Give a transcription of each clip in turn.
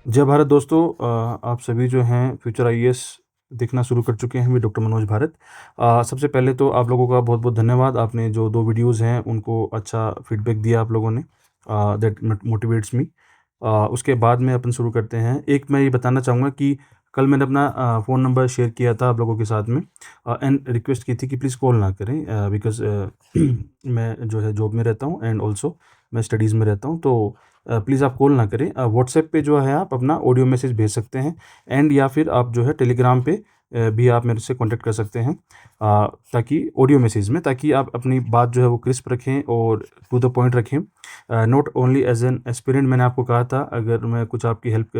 जय भारत दोस्तों। आप सभी जो हैं फ्यूचर आईएएस देखना शुरू कर चुके हैं। मैं डॉक्टर मनोज भारत। सबसे पहले तो आप लोगों का बहुत बहुत धन्यवाद। आपने जो 2 वीडियोज़ हैं उनको अच्छा फीडबैक दिया आप लोगों ने, दैट मोटिवेट्स मी। उसके बाद में अपन शुरू करते हैं। एक मैं ये बताना चाहूँगा कि कल मैंने अपना फ़ोन नंबर शेयर किया था आप लोगों के साथ में, एंड रिक्वेस्ट की थी कि प्लीज़ कॉल ना करें, बिकॉज़ मैं जो है जॉब में रहता हूँ एंड ऑल्सो मैं स्टडीज़ में रहता हूँ। तो प्लीज़ आप कॉल ना करें। व्हाट्सएप पे जो है आप अपना ऑडियो मैसेज भेज सकते हैं, एंड या फिर आप जो है टेलीग्राम पे भी आप मेरे से कांटेक्ट कर सकते हैं, ताकि ऑडियो मैसेज में, ताकि आप अपनी बात जो है वो क्रिस्प रखें और टू द पॉइंट रखें। Not only as an aspirant, मैंने आपको कहा था अगर मैं कुछ आपकी हेल्प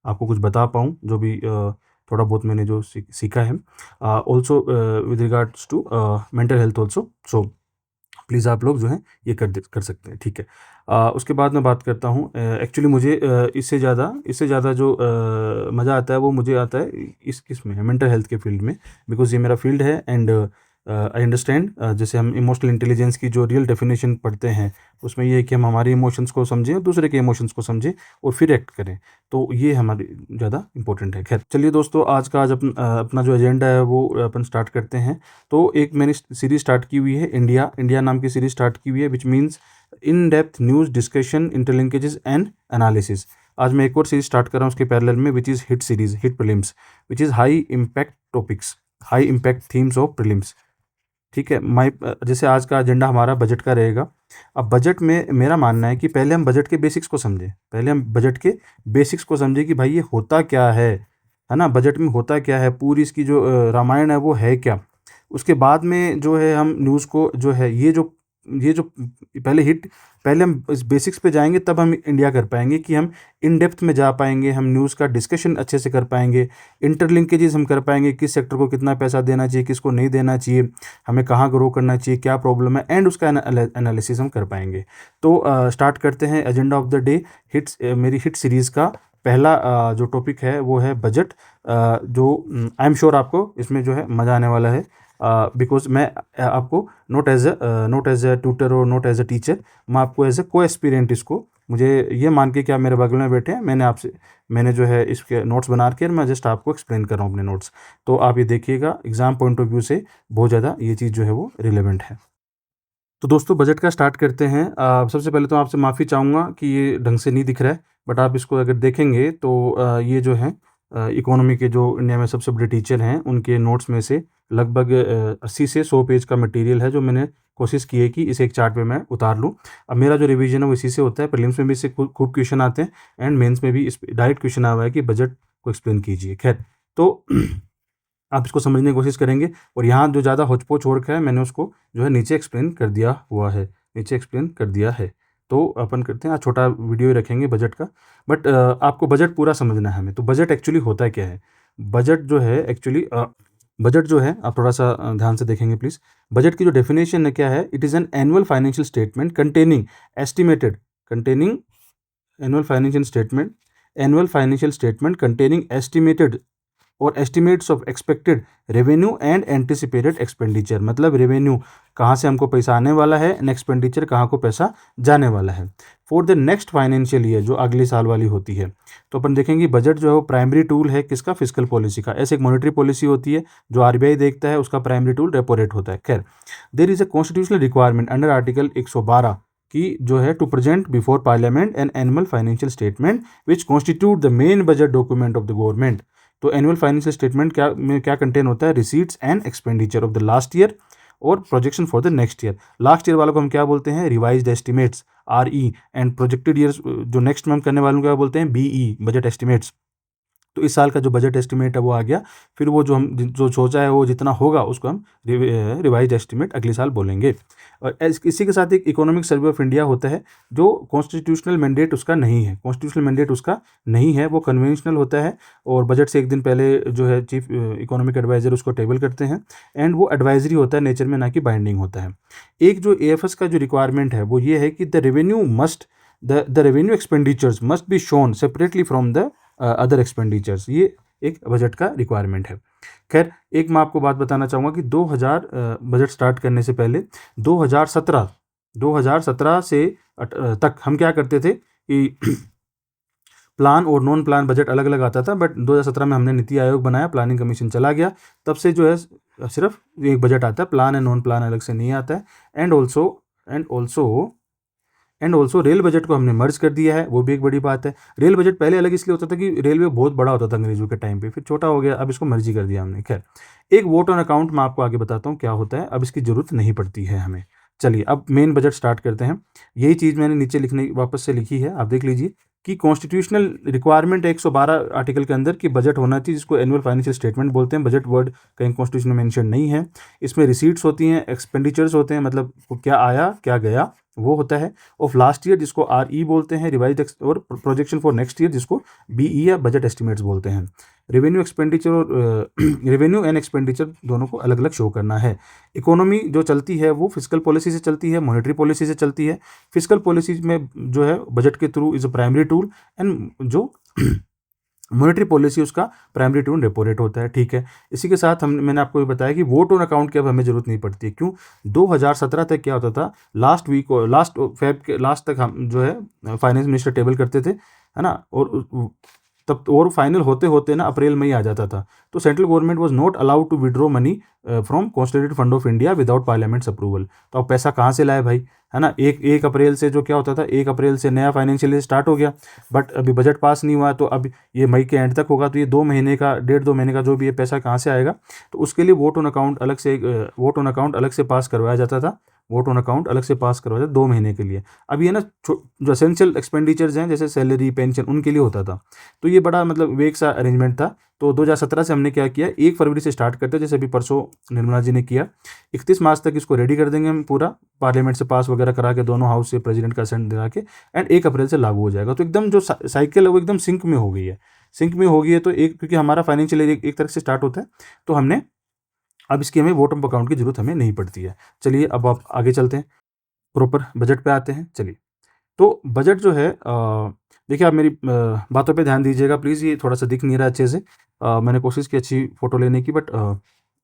आपको कुछ बता पाऊँ जो भी थोड़ा बहुत मैंने जो सीखा है, also with regards to mental health also. So please आप लोग जो हैं ये कर सकते हैं, ठीक है। उसके बाद मैं बात करता हूँ। एक्चुअली मुझे इससे ज़्यादा जो मज़ा आता है वो मुझे आता है इसमें मेंटल हेल्थ के फील्ड में, बिकॉज़ ये मेरा फील्ड है। एंड आई अंडरस्टैंड, जैसे हम इमोशनल इंटेलिजेंस की जो रियल डेफिनेशन पढ़ते हैं उसमें ये है कि हम हमारे इमोशंस को समझें और दूसरे के इमोशंस को समझें और फिर एक्ट करें। तो ये हमारे ज़्यादा इंपॉर्टेंट है। खैर चलिए दोस्तों, आज अपना जो एजेंडा है वो अपन स्टार्ट करते हैं। तो एक मैंने सीरीज स्टार्ट की हुई है, इंडिया इंडिया नाम की सीरीज स्टार्ट की हुई है, which means in depth news discussion interlinkages and analysis. आज मैं एक और सीरीज स्टार्ट कर रहा हूँ उसके पैरेलल में, which is hit series, hit prelims, which is high impact topics, high impact themes of prelims. ठीक है। जैसे आज का एजेंडा हमारा बजट का रहेगा। अब बजट में मेरा मानना है कि पहले हम बजट के बेसिक्स को समझें, पहले हम बजट के बेसिक्स को समझें कि भाई ये होता क्या है ना, बजट में होता क्या है, पूरी इसकी जो रामायण है वो है क्या। उसके बाद में जो है हम न्यूज़ को जो है ये जो पहले हम इस बेसिक्स पे जाएंगे, तब हम इंडिया कर पाएंगे कि हम इन डेप्थ में जा पाएंगे, हम न्यूज़ का डिस्कशन अच्छे से कर पाएंगे, इंटरलिंकेजेस हम कर पाएंगे, किस सेक्टर को कितना पैसा देना चाहिए, किसको नहीं देना चाहिए, हमें कहाँ ग्रो करना चाहिए, क्या प्रॉब्लम है, एंड उसका एनालिसिस हम कर पाएंगे। तो स्टार्ट करते हैं एजेंडा ऑफ द डे। मेरी हिट सीरीज़ का पहला जो टॉपिक है वो है बजट, जो आई एम श्योर आपको इसमें जो है मज़ा आने वाला है, बिकॉज मैं आपको नॉट एज अ ट्यूटर और नॉट एज अ टीचर, मैं आपको एज ए को एस्पिरेंट, इसको मुझे ये मान के कि आप मेरे बगल में बैठे हैं, मैंने जो है इसके नोट्स बना के मैं जस्ट आपको एक्सप्लेन कर रहा हूँ अपने नोट्स। तो आप ये देखिएगा, एग्ज़ाम पॉइंट ऑफ व्यू से बहुत ज़्यादा ये चीज़ जो है वो रिलेवेंट है। तो दोस्तों बजट का स्टार्ट करते हैं। सबसे पहले तो आपसे माफ़ी चाहूँगा कि ये ढंग से नहीं दिख रहा है, बट आप इसको अगर देखेंगे तो ये जो है इकोनॉमी के जो इंडिया में सबसे बड़े टीचर हैं उनके नोट्स में से लगभग 80 से 100 पेज का मटेरियल है, जो मैंने कोशिश की है कि इसे एक चार्ट पे मैं उतार लूँ। अब मेरा जो रिवीजन है वो इसी से होता है। प्रीलिम्स में भी इससे खूब क्वेश्चन आते हैं, एंड मेंस में भी इस डायरेक्ट क्वेश्चन आया हुआ है कि बजट को एक्सप्लेन कीजिए। खैर, तो आप इसको समझने की कोशिश करेंगे, और यहाँ जो ज़्यादा होच-पोच हो रखा है मैंने उसको जो है नीचे एक्सप्लेन कर दिया हुआ है, नीचे एक्सप्लेन कर दिया है। तो अपन करते हैं, आज छोटा वीडियो ही रखेंगे बजट का, बट आपको बजट पूरा समझना है हमें। तो बजट एक्चुअली होता क्या है? बजट जो है एक्चुअली बजट जो है आप थोड़ा-सा ध्यान से देखेंगे प्लीज़। बजट की जो डेफिनिशन है क्या है? It is an annual financial statement estimated containing annual financial statement annual financial statement containing estimated और estimates of expected revenue and anticipated expenditure. मतलब रेवेन्यू कहाँ से हमको पैसा आने वाला है, एंड एक्सपेंडिचर कहाँ को पैसा जाने वाला है for the next financial year, जो अगले साल वाली होती है। तो अपन देखेंगे बजट जो है वो प्राइमरी टूल है किसका? फिस्कल पॉलिसी का। ऐसे एक मॉनेटरी पॉलिसी होती है जो आरबीआई देखता है, उसका प्राइमरी टूल रेपो रेट होता है। खैर, there is a constitutional requirement under article 112 की जो है to present before Parliament an annual financial statement which constitute the main budget document of the government. तो एनुअल फाइनेंशियल स्टेटमेंट क्या contain होता है? Receipts and expenditure of the last year और projection for the next year. Last year वालों को हम क्या बोलते हैं? Revised estimates, RE, and projected years जो नेक्स्ट मंथ करने वालों को क्या बोलते हैं? BE, budget estimates. तो इस साल का जो बजट एस्टिमेट है वो आ गया, फिर वो जो सोचा है वो जितना होगा उसको हम रिवाइज एस्टिमेट अगले साल बोलेंगे। और इसी के साथ एक इकोनॉमिक सर्वे ऑफ इंडिया होता है, जो कॉन्स्टिट्यूशनल मैंडेट उसका नहीं है, कॉन्स्टिट्यूशनल मैंडेट उसका नहीं है, वो कन्वेंशनल होता है, और बजट से एक दिन पहले जो है चीफ इकोनॉमिक एडवाइजर उसको टेबल करते हैं, एंड वो एडवाइजरी होता है नेचर में, ना कि बाइंडिंग होता है। एक जो AFS का जो रिक्वायरमेंट है वो ये है कि the revenue expenditures must be shown separately from the other expenditures. ये एक बजट का रिक्वायरमेंट है। खैर, एक मैं आपको बात बताना चाहूँगा कि 2000 बजट स्टार्ट करने से पहले 2017 से तक हम क्या करते थे कि प्लान और नॉन प्लान बजट अलग अलग आता था, बट 2017 में हमने नीति आयोग बनाया, प्लानिंग कमीशन चला गया, तब से जो है सिर्फ एक बजट आता है, प्लान एंड नॉन प्लान अलग से नहीं आता है। एंड ऑल्सो रेल बजट को हमने मर्ज कर दिया है, वो भी एक बड़ी बात है। रेल बजट पहले अलग इसलिए होता था कि रेलवे बहुत बड़ा होता था अंग्रेजों के टाइम पे, फिर छोटा हो गया, अब इसको मर्जी कर दिया हमने। खैर, एक वोट ऑन अकाउंट मैं आपको आगे बताता हूँ क्या होता है, अब इसकी जरूरत नहीं पड़ती है हमें। चलिए अब मेन बजट स्टार्ट करते हैं। यही चीज़ मैंने नीचे लिखने वापस से लिखी है, आप देख लीजिए कि कॉन्स्टिट्यूशनल रिक्वायरमेंट है 112 आर्टिकल के अंदर कि बजट होना चाहिए, जिसको एनुअल फाइनेंशियल स्टेटमेंट बोलते हैं। बजट वर्ड कहीं कॉन्स्टिट्यूशन में मेंशन नहीं है। इसमें रिसीट्स होती हैं, एक्सपेंडिचर्स होते हैं, मतलब क्या आया क्या गया वो होता है, ऑफ लास्ट ईयर जिसको RE बोलते हैं, रिवाइज और प्रोजेक्शन फॉर नेक्स्ट ईयर जिसको BE या बजट एस्टिमेट्स बोलते हैं। रेवेन्यू एक्सपेंडिचर और रेवेन्यू एंड एक्सपेंडिचर दोनों को अलग अलग शो करना है। इकोनॉमी जो चलती है वो फिस्कल पॉलिसी से चलती है, मॉनेटरी पॉलिसी से चलती है। फिस्कल पॉलिसी में जो है बजट के through is a primary tool, and जो मॉनेटरी पॉलिसी उसका प्राइमरी टूल रेपो रेट होता है। ठीक है, इसी के साथ मैंने आपको ये बताया कि वोट ऑन अकाउंट की अब हमें जरूरत नहीं पड़ती है। क्यों? 2017 तक क्या होता था, लास्ट फेब के लास्ट तक हम जो है फाइनेंस मिनिस्टर टेबल करते थे, है ना, और तब और फाइनल होते होते ना अप्रैल में ही आ जाता था। तो central government was not allowed to withdraw money from constituted fund of India without parliament's approval. तो अब पैसा कहाँ से लाए भाई, है ना। एक अप्रैल से जो क्या होता था, 1 अप्रैल से नया फाइनेंशियल ईयर स्टार्ट हो गया, बट अभी बजट पास नहीं हुआ, तो अब ये मई के एंड तक होगा, तो ये 2 महीने का 1.5-2 महीने का जो भी ये पैसा कहाँ से आएगा। तो उसके लिए वोट ऑन अकाउंट अलग से पास करवाया जाता था। वोट ऑन अकाउंट अलग से पास करवाया जाता 2 महीने के लिए। अब ये ना जो एसेंशियल एक्सपेंडिचर्स हैं जैसे सैलरी पेंशन उनके लिए होता था, तो ये बड़ा मतलब वेग सा अरेंजमेंट था। तो 2017 से हमने क्या किया, 1 फरवरी से स्टार्ट करते हैं, जैसे अभी परसों निर्मला जी ने किया। 31 मार्च तक इसको रेडी कर देंगे हम पूरा, पार्लियामेंट से पास वगैरह करा के, दोनों हाउस से प्रेसिडेंट का असेंट दिला के, एंड 1 अप्रैल से लागू हो जाएगा। तो एकदम जो साइकिल है वो एकदम सिंक में हो गई है। तो क्योंकि हमारा फाइनेंशियल ईयर एक तरफ से स्टार्ट होता है, तो हमने अब इसकी हमें वोट ऑफ अकाउंट की जरूरत हमें नहीं पड़ती है। चलिए अब आप आगे चलते हैं, प्रॉपर बजट पे आते हैं। चलिए, तो बजट जो है देखिए, आप मेरी बातों पे ध्यान दीजिएगा प्लीज़। ये थोड़ा सा दिख नहीं रहा अच्छे से, मैंने कोशिश की अच्छी फ़ोटो लेने की, बट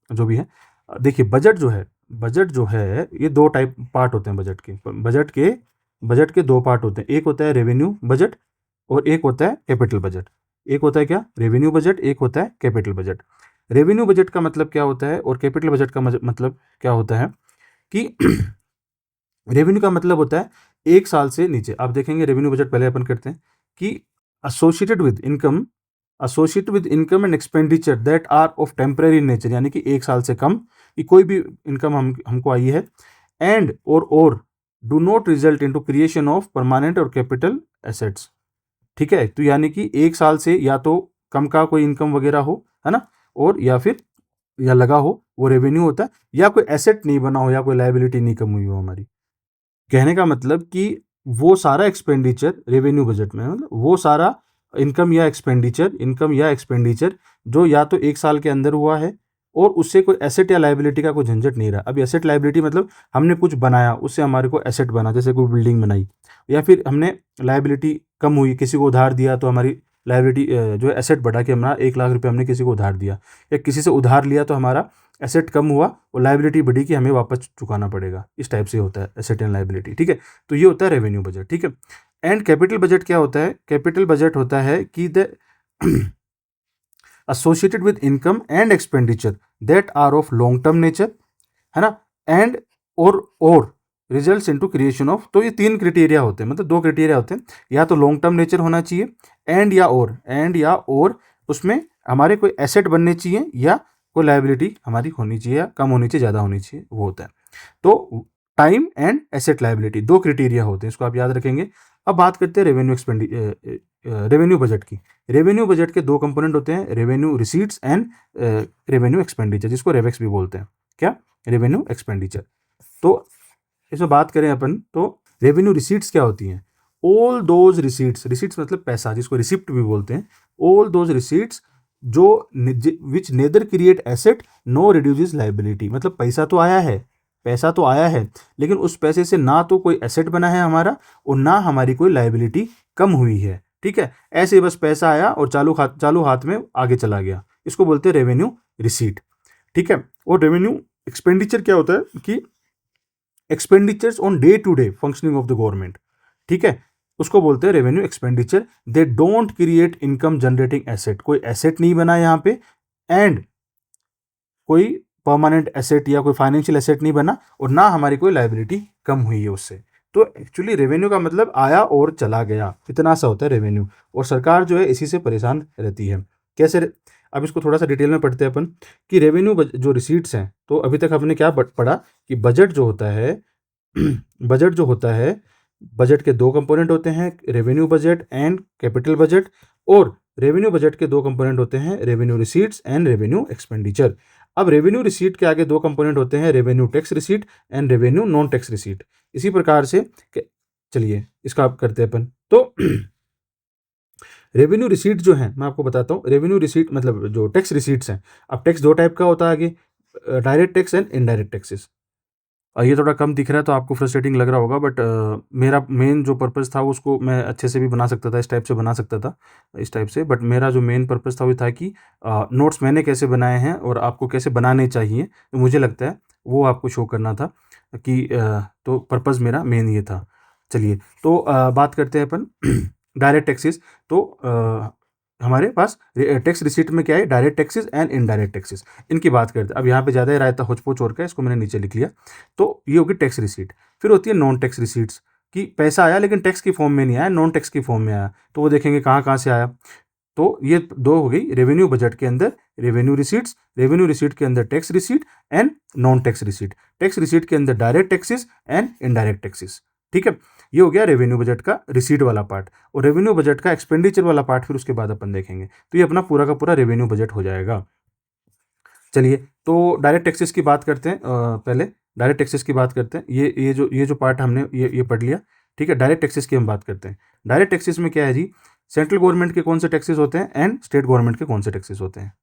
जो भी है देखिए, बजट जो है ये 2 टाइप पार्ट होते हैं बजट के। बजट के 2 पार्ट होते हैं, एक होता है रेवेन्यू बजट और एक होता है कैपिटल बजट। एक होता है क्या, रेवेन्यू बजट, एक होता है कैपिटल बजट। रेवेन्यू बजट का मतलब क्या होता है और कैपिटल बजट का मतलब क्या होता है कि रेवेन्यू का मतलब होता है 1 साल से नीचे। आप देखेंगे रेवेन्यू बजट पहले अपन करते हैं कि associated with income and expenditure that are of temporary nature, यानी कि 1 साल से कम कि कोई भी इनकम हमको आई है, एंड और do not result into creation of permanent और कैपिटल एसेट्स। ठीक है, तो यानी कि 1 साल से या तो कम का कोई इनकम वगैरह हो, है ना, और या लगा हो, वो रेवेन्यू होता है, या कोई एसेट नहीं बना हो, या कोई लायबिलिटी नहीं कम हुई हो हमारी। कहने का मतलब कि वो सारा एक्सपेंडिचर रेवेन्यू बजट में, मतलब वो सारा इनकम या एक्सपेंडिचर जो या तो 1 साल के अंदर हुआ है और उससे कोई एसेट या लायबिलिटी का कोई झंझट नहीं रहा। अब एसेट लायबिलिटी मतलब हमने कुछ बनाया, उससे हमारे को एसेट बना, जैसे कोई बिल्डिंग बनाई, या फिर हमने लायबिलिटी कम हुई, किसी को उधार दिया तो हमारी लायबिलिटी जो है एसेट बढ़ा कि हमारा 1 लाख रुपये हमने किसी को उधार दिया, या किसी से उधार लिया तो हमारा एसेट कम हुआ और लायबिलिटी बढ़ी कि हमें वापस चुकाना पड़ेगा। इस टाइप से होता है एसेट एंड लायबिलिटी। ठीक है, तो ये होता है रेवेन्यू बजट। ठीक है, एंड कैपिटल बजट क्या होता है? कैपिटल बजट होता है कि the associated with income and expenditure that are of long term nature, है ना, एंड और रिजल्ट्स इनटू क्रिएशन ऑफ। तो ये 3 क्राइटेरिया होते हैं, मतलब 2 क्राइटेरिया होते हैं, या तो लॉन्ग टर्म नेचर होना चाहिए, एंड या और उसमें हमारे कोई एसेट बनने चाहिए, या कोई लायबिलिटी हमारी होनी चाहिए, या कम होनी चाहिए, ज़्यादा होनी चाहिए, वो होता है। तो time and asset liability 2 criteria होते हैं, इसको आप याद रखेंगे। अब बात करते हैं रेवेन्यू बजट की। रेवेन्यू बजट के 2 कंपोनेंट होते हैं, revenue receipts and revenue expenditure, जिसको रेवेक्स भी बोलते हैं। क्या? Revenue expenditure. तो इसमें बात करें अपन, तो रेवेन्यू रिसीट्स क्या होती हैं? ऑल दोज रिसीट्स मतलब पैसा, जिसको रिसिप्ट भी बोलते हैं। ऑल दोज रिसीट्स जो which neither create asset no reduces liability, मतलब पैसा तो आया है, लेकिन उस पैसे से ना तो कोई एसेट बना है हमारा, और ना हमारी कोई लायबिलिटी कम हुई है। ठीक है, ऐसे बस पैसा आया और चालू हाथ में आगे चला गया, इसको बोलते हैं रेवेन्यू रिसीट। ठीक है, और रेवेन्यू एक्सपेंडिचर क्या होता है कि expenditures on day to day functioning of the government. ठीक है, उसको बोलते हैं revenue expenditure. They don't create income generating asset, कोई एसेट नहीं बना यहाँ पे, एंड कोई परमानेंट एसेट या कोई फाइनेंशियल एसेट नहीं बना, और ना हमारी कोई लाइबिलिटी कम हुई है उससे। तो एक्चुअली रेवेन्यू का मतलब आया और चला गया, इतना सा होता है रेवेन्यू। और सरकार जो है इसी से परेशान रहती है। कैसे अब इसको थोड़ा सा डिटेल में पढ़ते हैं अपन कि रेवेन्यू जो रिसीट्स हैं, तो अभी तक हमने क्या पढ़ा कि बजट जो होता है बजट जो होता है, बजट के दो कंपोनेंट होते हैं, revenue budget and capital budget. और रेवेन्यू बजट के दो कंपोनेंट होते हैं, revenue receipts and revenue expenditure. अब रेवेन्यू रिसीट के आगे दो कंपोनेंट होते हैं, revenue tax receipt and revenue non tax receipt. इसी प्रकार से चलिए इसका आप करते हैं अपन। तो रेवेन्यू रिसीट जो है मैं आपको बताता हूँ, रेवेन्यू रिसीट मतलब जो टैक्स रिसीट्स हैं। अब टैक्स दो टाइप का होता है आगे, direct tax and indirect taxes. ये थोड़ा कम दिख रहा है तो आपको फ्रस्ट्रेटिंग लग रहा होगा, बट मेरा मेन जो पर्पस था उसको मैं अच्छे से भी बना सकता था, इस टाइप से बना सकता था, इस टाइप से। बट मेरा जो मेन पर्पस था वो था कि नोट्स मैंने कैसे बनाए हैं और आपको कैसे बनाने चाहिए, तो मुझे लगता है वो आपको शो करना था कि तो पर्पस मेरा मेन ये था। चलिए तो बात करते हैं अपन डायरेक्ट टैक्सेस। तो हमारे पास टैक्स रिसीट में क्या है, direct taxes and indirect taxes, इनकी बात करते हैं। अब यहाँ पे ज़्यादा ही रायता होचपोच और का, इसको मैंने नीचे लिख लिया। तो ये होगी टैक्स रिसीट। फिर होती है नॉन टैक्स रिसीट्स, कि पैसा आया लेकिन टैक्स की फॉर्म में नहीं आया, नॉन टैक्स की फॉर्म में आया। तो वो देखेंगे कहाँ कहाँ से आया। तो ये दो हो गई रेवेन्यू बजट के अंदर, रेवेन्यू रिसीट्स, रेवेन्यू रिसीट के अंदर tax receipt and non tax receipt, tax receipt के अंदर direct taxes and indirect taxes. ठीक है, ये हो गया रेवेन्यू बजट का रिसीट वाला पार्ट। और रेवेन्यू बजट का एक्सपेंडिचर वाला पार्ट फिर उसके बाद अपन देखेंगे। तो ये अपना पूरा का पूरा रेवेन्यू बजट हो जाएगा। चलिए तो डायरेक्ट टैक्सेस की बात करते हैं। पहले डायरेक्ट टैक्सेस की बात करते हैं। ये जो पार्ट हमने ये पढ़ लिया। ठीक है, डायरेक्ट टैक्सेस की हम बात करते हैं। डायरेक्ट टैक्सेस में क्या है जी, सेंट्रल गवर्नमेंट के कौन से टैक्सेस होते हैं एंड स्टेट गवर्नमेंट के कौन से टैक्सेस होते हैं।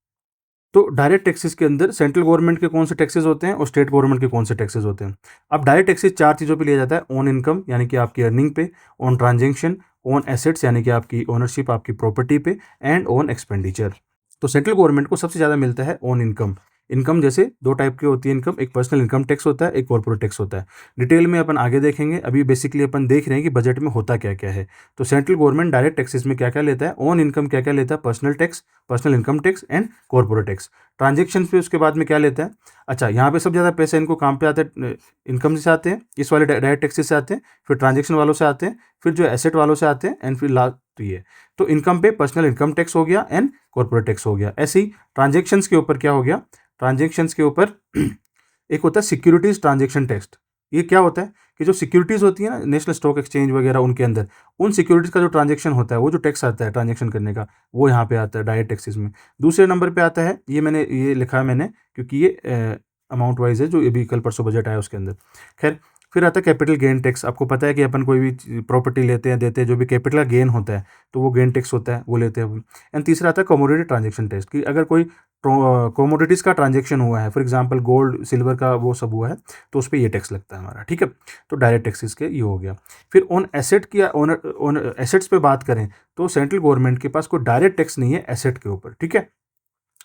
तो डायरेक्ट टैक्सेस के अंदर सेंट्रल गवर्नमेंट के कौन से टैक्सेस होते हैं और स्टेट गवर्नमेंट के कौन से टैक्सेस होते हैं। अब डायरेक्ट टैक्सेस चार चीज़ों पे लिया जाता है, ऑन इनकम यानी कि आपकी अर्निंग पे, ऑन ट्रांजेक्शन, ऑन एसेट्स यानी कि आपकी ओनरशिप आपकी प्रॉपर्टी पे, एंड ऑन एक्सपेंडिचर। तो सेंट्रल गवर्नमेंट को सबसे ज़्यादा मिलता है ऑन इनकम। इनकम जैसे दो टाइप की होती है इनकम, एक पर्सनल इनकम टैक्स होता है, एक कॉर्पोरेट टैक्स होता है। डिटेल में अपन आगे देखेंगे, अभी बेसिकली अपन देख रहे हैं कि बजट में होता क्या क्या है। तो सेंट्रल गवर्नमेंट डायरेक्ट टैक्सेस में क्या क्या लेता है, ऑन इनकम क्या क्या लेता है, personal tax, personal income tax and corporate tax. Transaction पे उसके बाद में क्या लेता है, अच्छा यहाँ पे सब ज़्यादा पैसे इनको काम पे आते हैं, इनकम से आते हैं, इस वाले डायरेक्ट टैक्सेस से आते हैं, फिर ट्रांजेक्शन वालों से आते हैं, फिर जो एसेट वालों से आते हैं, एंड फिर लास्ट तो ये। तो इनकम पे पर्सनल इनकम टैक्स हो गया एंड कॉर्पोरेट टैक्स हो गया। ऐसे ही ट्रांजेक्शन्स के ऊपर क्या हो गया, ट्रांजेक्शन्स के ऊपर एक होता है सिक्योरिटीज ट्रांजेक्शन टैक्स। ये क्या होता है कि जो सिक्योरिटीज होती है ना, नेशनल स्टॉक एक्सचेंज वगैरह, उनके अंदर उन सिक्योरिटीज का जो ट्रांजेक्शन होता है, वो जो टैक्स आता है ट्रांजेक्शन करने का, वो यहाँ पे आता है डायरेक्ट टैक्सेस में। दूसरे नंबर पे आता है, ये लिखा है मैंने क्योंकि ये अमाउंट वाइज है, जो ये भी कल परसों बजट आया उसके अंदर। खैर, फिर आता है कैपिटल गेन टैक्स। आपको पता है कि अपन कोई भी प्रॉपर्टी लेते हैं, देते हैं, जो भी कैपिटल का गेन होता है तो वो गेन टैक्स होता है, वो लेते हैं अपन। एंड तीसरा आता है कमोडिटी ट्रांजेक्शन टैक्स, कि अगर कोई कमोडिटीज़ का ट्रांजेक्शन हुआ है, फॉर एग्जांपल गोल्ड सिल्वर का वो सब हुआ है, तो उस पर ये टैक्स लगता है हमारा। ठीक है, तो डायरेक्ट टैक्सेस के ये हो गया। फिर ऑन एसेट की ऑन एसेट्स पे बात करें तो सेंट्रल गवर्नमेंट के पास कोई डायरेक्ट टैक्स नहीं है एसेट के ऊपर। ठीक है,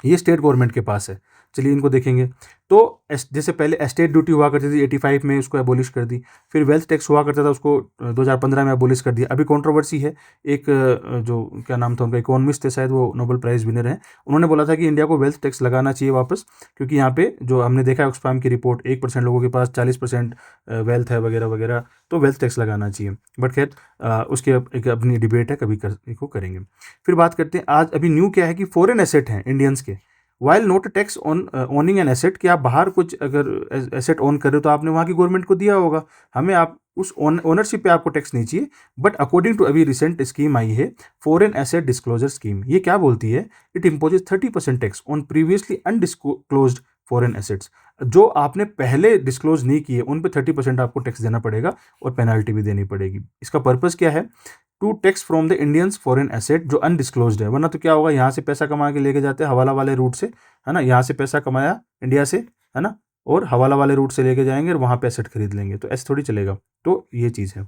ये स्टेट गवर्नमेंट के पास है। चलिए इनको देखेंगे। तो जैसे पहले एस्टेट ड्यूटी हुआ करती थी 85 में, उसको एबोलिश कर दी। फिर वेल्थ टैक्स हुआ करता था, उसको 2015 में एबोलिश कर दिया। अभी कंट्रोवर्सी है, एक जो क्या नाम था उनका, इकोनॉमिस्ट थे शायद, वो नोबेल प्राइज़ विनर हैं, उन्होंने बोला था कि इंडिया को वेल्थ टैक्स लगाना चाहिए वापस, क्योंकि यहाँ पे जो हमने देखा है ऑक्सफैम की रिपोर्ट, 1% लोगों के पास 40% वेल्थ है वगैरह वगैरह, तो वेल्थ टैक्स लगाना चाहिए। बट खैर उसकी एक अपनी डिबेट है, कभी इसको करेंगे। फिर बात करते हैं, आज अभी न्यू क्या है कि फॉरेन एसेट हैं इंडियंस के, while note tax on owning an asset, कि आप बाहर कुछ अगर एसेट ओन कर रहे हो तो आपने वहाँ की गवर्नमेंट को दिया होगा, हमें आप उस ओनरशिप पे आपको टैक्स नहीं चाहिए। बट अकॉर्डिंग टू अभी रिसेंट स्कीम आई है, फॉरेन एसेट डिस्क्लोजर स्कीम, ये क्या बोलती है, it imposes 30% tax on previously undisclosed foreign assets. जो आपने पहले डिस्क्लोज नहीं किए उन पे 30% आपको टैक्स देना पड़ेगा और पेनल्टी भी देनी पड़ेगी। इसका पर्पज़ क्या है, to tax from the Indians foreign asset जो अनडिस्क्लोज्ड है। वरना तो क्या होगा, यहाँ से पैसा कमा के लेके जाते हैं हवाला वाले रूट से, है ना, यहाँ से पैसा कमाया इंडिया से, है ना, और हवाला वाले रूट से लेके जाएंगे और वहाँ पे एसेट खरीद लेंगे, तो ऐसे थोड़ी चलेगा। तो ये चीज़ है।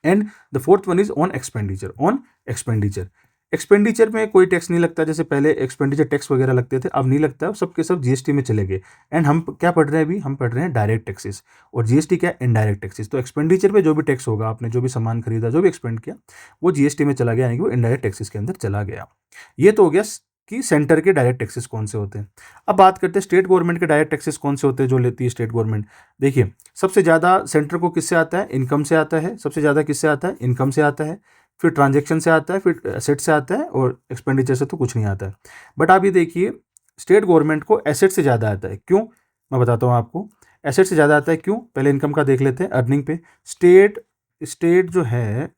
And the fourth one is on expenditure. On expenditure expenditure में कोई टैक्स नहीं लगता, जैसे पहले एक्सपेंडिचर टैक्स वगैरह लगते थे, अब नहीं लगता है, सब के सब जीएसटी में चले गए। एंड हम क्या पढ़ रहे हैं अभी, हम पढ़ रहे हैं डायरेक्ट टैक्सेस, और जीएसटी क्या है, इनडायरेक्ट टैक्सेस। तो एक्सपेंडिचर पे जो भी टैक्स होगा, आपने जो भी सामान खरीदा, जो भी एक्सपेंड किया, वो जीएसटी में चला गया, यानी कि वो इनडायरेक्ट टैक्सेस के अंदर चला गया। ये तो हो गया कि सेंटर के डायरेक्ट टैक्सेस कौन से होते हैं। अब बात करते हैं स्टेट गवर्नमेंट के डायरेक्ट टैक्सेस कौन से होते हैं जो लेती है स्टेट गवर्नमेंट। देखिए, सबसे ज़्यादा सेंटर को किससे आता है, इनकम से आता है। सबसे ज़्यादा किससे आता है, इनकम से आता है, फिर ट्रांजैक्शन से आता है, फिर एसेट से आता है, और एक्सपेंडिचर से तो कुछ नहीं आता है। बट आप ये देखिए, स्टेट गवर्नमेंट को एसेट से ज़्यादा आता है। क्यों, मैं बताता हूँ आपको। एसेट से ज़्यादा आता है क्यों, पहले इनकम का देख लेते हैं, अर्निंग पे। स्टेट स्टेट जो है,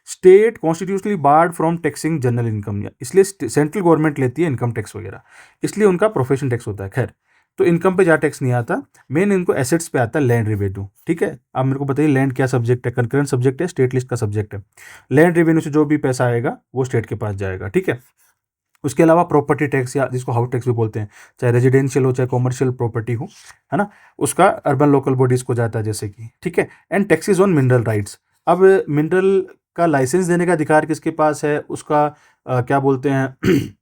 state constitutionally barred from taxing general income, इसलिए सेंट्रल गवर्नमेंट लेती है इनकम टैक्स वगैरह, इसलिए उनका प्रोफेशन टैक्स होता है। खैर, तो इनकम पे ज़्यादा टैक्स नहीं आता, मेन इनको एसेट्स पे आता है, लैंड रेवेन्यू। ठीक है, आप मेरे को बताइए लैंड क्या सब्जेक्ट है, कंकरेंट सब्जेक्ट है, स्टेट लिस्ट का सब्जेक्ट है। लैंड रेवेन्यू से जो भी पैसा आएगा वो स्टेट के पास जाएगा। ठीक है, उसके अलावा प्रॉपर्टी टैक्स, या जिसको हाउस टैक्स भी बोलते हैं, चाहे रेजिडेंशियल हो चाहे कॉमर्शियल प्रॉपर्टी हो, है ना, उसका अर्बन लोकल बॉडीज को जाता है, जैसे कि। ठीक है, and taxes on mineral rights. अब मिनरल का लाइसेंस देने का अधिकार किसके पास है, उसका क्या बोलते हैं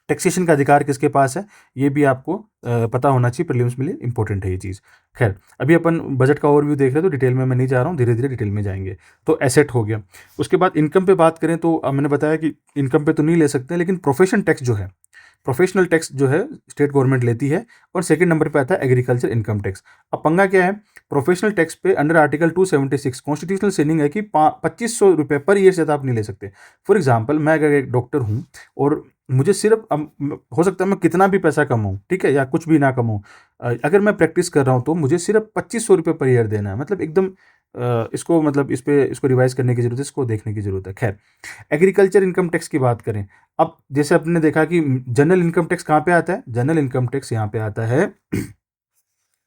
टैक्सेशन का अधिकार किसके पास है, ये भी आपको पता होना चाहिए, प्रीलिम्स में लिए इंपॉर्टेंट है ये चीज़। खैर, अभी अपन बजट का ओवरव्यू देख रहे हैं, तो डिटेल में मैं नहीं जा रहा हूँ, धीरे धीरे डिटेल में जाएंगे। तो एसेट हो गया। उसके बाद इनकम पे बात करें तो अब मैंने बताया कि इनकम पे तो नहीं ले सकते, लेकिन प्रोफेशन टैक्स जो है, प्रोफेशनल टैक्स जो है स्टेट गवर्नमेंट लेती है। और सेकंड नंबर पे आता है एग्रीकल्चर इनकम टैक्स। अब पंगा क्या है, प्रोफेशनल टैक्स पे अंडर आर्टिकल 276 कॉन्स्टिट्यूशनल सेनिंग है कि 2500 रुपये पर ईयर से ज़्यादा आप नहीं ले सकते। फॉर एग्जाम्पल, मैं अगर एक डॉक्टर हूँ और मुझे सिर्फ हो सकता है मैं कितना भी पैसा कमाऊँ, ठीक है, या कुछ भी ना कमाऊँ, अगर मैं प्रैक्टिस कर रहा हूँ तो मुझे सिर्फ 2500 रुपये पर ईयर देना है। मतलब एकदम इसको मतलब इसको रिवाइज करने की जरूरत है, इसको देखने की जरूरत है। खैर, एग्रीकल्चर इनकम टैक्स की बात करें, अब जैसे आपने देखा कि जनरल इनकम टैक्स कहाँ पे आता है, जनरल इनकम टैक्स यहाँ पे आता है,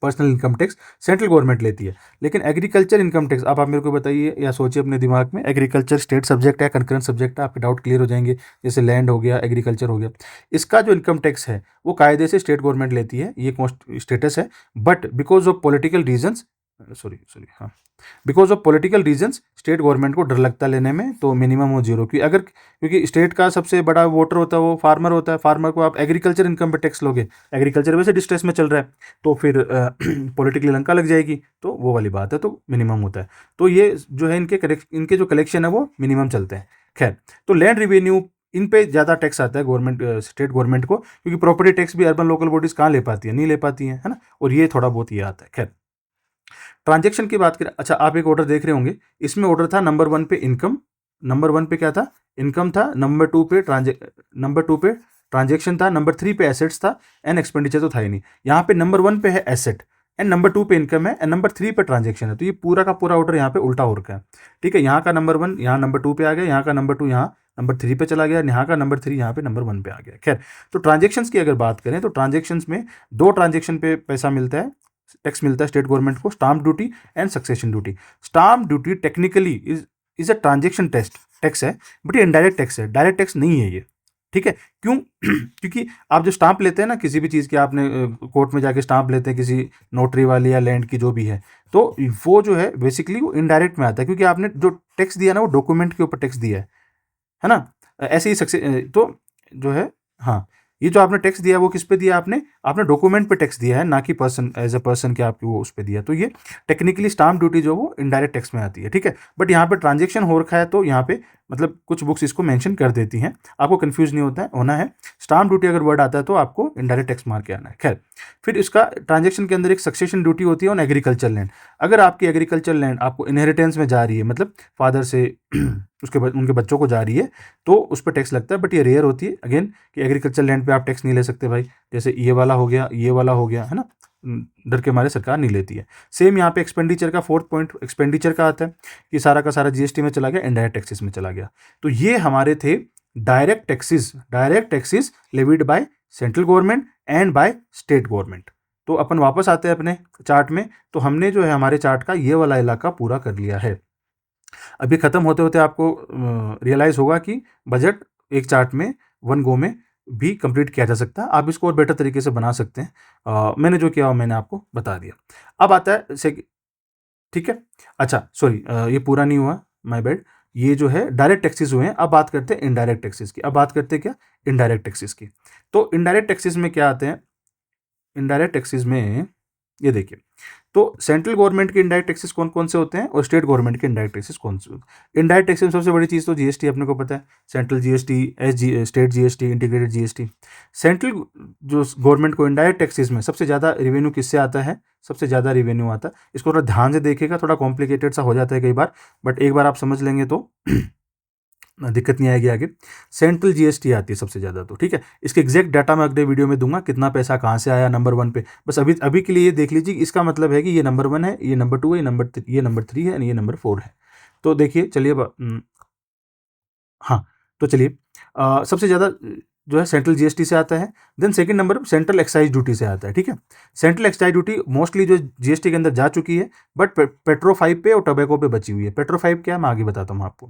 personal income tax central government लेती है। लेकिन एग्रीकल्चर इनकम टैक्स, अब आप मेरे को बताइए या सोचिए अपने दिमाग में, एग्रीकल्चर स्टेट सब्जेक्ट है, कंकरेंट सब्जेक्ट है, आपके डाउट क्लियर हो जाएंगे। जैसे लैंड हो गया, एग्रीकल्चर हो गया, इसका जो इनकम टैक्स है वो कायदे से स्टेट गवर्नमेंट लेती है, ये स्टेटस है। But because of political reasons, sorry हाँ, because of political reasons state government को डर लगता है लेने में, तो मिनिमम हो जीरो। क्योंकि स्टेट का सबसे बड़ा वोटर होता है वो फार्मर होता है। फार्मर को आप एग्रीकल्चर इनकम पे टैक्स लोगे, एग्रीकल्चर वैसे डिस्ट्रेस में चल रहा है, तो फिर पॉलिटिकली लंका लग जाएगी, तो वो वाली बात है, तो मिनिमम होता है। तो ये जो है इनके जो कलेक्शन है वो मिनिमम चलते हैं। खैर, तो लैंड रिवेन्यू, इन पे ज़्यादा टैक्स आता है गवर्नमेंट, स्टेट गवर्नमेंट को, क्योंकि प्रॉपर्टी टैक्स भी अर्बन लोकल बॉडीज़ कहाँ ले पाती है, नहीं ले पाती है ना, और ये थोड़ा बहुत ये आता है। खैर, ट्रांजेक्शन की बात करें, अच्छा आप एक ऑर्डर देख रहे होंगे, इसमें ऑर्डर था नंबर 1 पे इनकम, नंबर 1 पे क्या था, इनकम था, नंबर टू पे ट्रांजेक्शन था, नंबर 3 पे एसेट्स था, एंड एक्सपेंडिचर तो था ही नहीं। यहाँ पे नंबर 1 पे है एसेट, एंड नंबर 2 पे इनकम है, एंड नंबर 3 पे ट्रांजेक्शन है। तो ये पूरा का पूरा ऑर्डर यहाँ पे उल्टा हो रखा है। ठीक है, यहाँ का नंबर 1 यहाँ नंबर 2 पे आ गया, यहाँ का नंबर 2 यहाँ नंबर 3 पे चला गया, यहाँ का नंबर 3 यहाँ पे नंबर 1 पे आ गया। खैर, तो ट्रांजेक्शन्स की अगर बात करें, तो ट्रांजेक्शन्स में दो ट्रांजेक्शन पे पैसा मिलता है, टैक्स मिलता है स्टेट गवर्नमेंट को, stamp duty and succession duty. Stamp duty technically is a transaction tax है, बट ये इनडायरेक्ट टैक्स है, डायरेक्ट टैक्स नहीं है ये। ठीक है, क्यों? क्योंकि आप जो स्टाम्प लेते हैं ना किसी भी चीज़ की, आपने कोर्ट में जाके स्टाम्प लेते हैं किसी नोटरी वाली या लैंड की जो भी है, तो वो जो है बेसिकली वो इनडायरेक्ट में आता है, क्योंकि आपने जो टैक्स दिया ना वो डॉक्यूमेंट के ऊपर टैक्स दिया है ना। ऐसे ही सक्सेस तो जो है, हाँ, ये जो आपने टैक्स दिया वो किस पे दिया, आपने आपने डॉक्यूमेंट पे टैक्स दिया है, ना कि पर्सन एज अ पर्सन के आपकी वो उस पे दिया। तो ये टेक्निकली स्टाम्प ड्यूटी जो वो इनडायरेक्ट टैक्स में आती है। ठीक है, बट यहाँ पे ट्रांजेक्शन हो रखा है, तो यहाँ पे मतलब कुछ बुक्स इसको मेंशन कर देती हैं, आपको कंफ्यूज नहीं होना है। स्टाम्प ड्यूटी अगर वर्ड आता है तो आपको इनडायरेक्ट टैक्स मार के आना है। खैर, फिर इसका ट्रांजेक्शन के अंदर एक सक्सेशन ड्यूटी होती है ऑन एग्रीकल्चर लैंड। अगर आपकी एग्रीकल्चर लैंड आपको इनहेरिटेंस में जा रही है, मतलब फादर से उनके बच्चों को जा रही है, तो उस पर टैक्स लगता है। बट ये रेयर होती है अगेन, कि एग्रीकल्चर लैंड पे आप टैक्स नहीं ले सकते भाई, जैसे ये वाला हो गया, ये वाला हो गया, है ना, डर के मारे सरकार नहीं लेती है। सेम यहाँ पे एक्सपेंडिचर का 4th पॉइंट एक्सपेंडिचर का आता है, कि सारा का सारा जीएसटी में चला गया, इनडायरेक्ट टैक्सेस में चला गया। तो ये हमारे थे direct taxes levied by central government and by state government. तो अपन वापस आते हैं अपने चार्ट में, तो हमने जो है हमारे चार्ट का ये वाला इलाका पूरा कर लिया है। अभी ख़त्म होते होते आपको रियलाइज़ होगा कि बजट एक चार्ट में 1 गो में भी कंप्लीट किया जा सकता है। आप इसको और बेटर तरीके से बना सकते हैं। मैंने जो किया वो मैंने आपको बता दिया। अब आता है ठीक है, अच्छा सॉरी, ये पूरा नहीं हुआ, माय बैड। ये जो है डायरेक्ट टैक्सेस हुए हैं। अब बात करते हैं इनडायरेक्ट टैक्सेस की। अब बात करते हैं क्या, इनडायरेक्ट टैक्सेस की। तो इनडायरेक्ट टैक्सेस में क्या आते हैं, इनडायरेक्ट टैक्सेस में ये देखिए, तो सेंट्रल गवर्नमेंट के इनडायरेक्ट टैक्सेस कौन कौन से होते हैं और स्टेट गवर्नमेंट के इनडायरेक्ट टैक्सेस कौन से होते हैं। इनडायरेक्ट टैक्सेस में सबसे बड़ी चीज़ तो जीएसटी अपने को पता है, central GST, state GST, integrated GST. Central जो गवर्नमेंट को इनडायरेक्ट टैक्सेस में सबसे ज़्यादा रेवेन्यू किससे आता है, सबसे ज़्यादा रेवेन्यू आता है, इसको थोड़ा ध्यान से देखिएगा, थोड़ा कॉम्प्लिकेटेड सा हो जाता है कई बार, बट एक बार आप समझ लेंगे तो दिक्कत नहीं आएगी आगे। सेंट्रल जीएसटी आती है सबसे ज़्यादा, तो ठीक है, इसके एग्जैक्ट डाटा मैं अगले वीडियो में दूंगा, कितना पैसा कहाँ से आया नंबर 1 पे। बस अभी अभी के लिए ये देख लीजिए, इसका मतलब है कि ये नंबर 1 है, ये नंबर 2 है, ये नंबर 3 है, ये नंबर 4 है। तो देखिए चलिए हाँ, तो चलिए सबसे ज़्यादा जो है सेंट्रल जीएसटी से आता है। Then second number central excise duty से आता है, ठीक है। सेंट्रल एक्साइज ड्यूटी मोस्टली जो जीएसटी के अंदर जा चुकी है, बट पेट्रो 5 पे और टोबैको पे बची हुई है। पेट्रो 5 क्या है मैं आगे बताता हूँ आपको।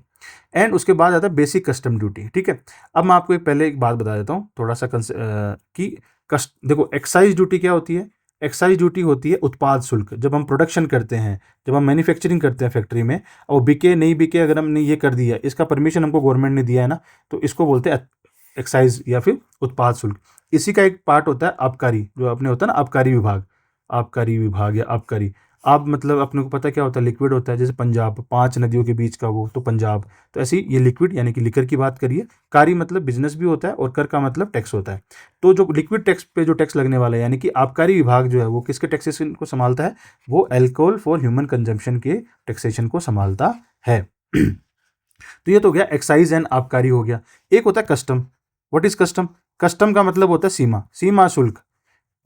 एंड उसके बाद आता है बेसिक कस्टम ड्यूटी, ठीक है। अब मैं आपको पहले एक बात बता देता हूँ थोड़ा सा कि देखो एक्साइज ड्यूटी क्या होती है। एक्साइज ड्यूटी होती है उत्पाद शुल्क। जब हम प्रोडक्शन करते हैं, जब हम मैन्युफैक्चरिंग करते हैं फैक्ट्री में, और बिके नहीं बिके, अगर हमने ये कर दिया, इसका परमिशन हमको गवर्नमेंट ने दिया है ना, तो इसको बोलते हैं एक्साइज या फिर उत्पाद शुल्क। इसी का एक पार्ट होता है आबकारी, जो अपने होता है ना आबकारी विभाग, आबकारी विभाग या आबकारी। आप मतलब अपने को पता क्या होता है, लिक्विड होता है, जैसे पंजाब 5 नदियों के बीच का वो, तो पंजाब। तो ऐसे ही ये लिक्विड यानी कि लिकर की बात करिए। कारी मतलब बिजनेस भी होता है, और कर का मतलब टैक्स होता है। तो जो लिक्विड टैक्स पे जो टैक्स लगने वाला है, यानी कि आबकारी विभाग जो है वो किसके टैक्सेशन को संभालता है, वो एल्कोहल फॉर ह्यूमन कंजम्पशन के टैक्सेशन को संभालता है। तो ये तो हो गया एक्साइज एंड आबकारी हो गया। एक होता है custom. What is custom? Custom का मतलब होता है सीमा, सीमा शुल्क।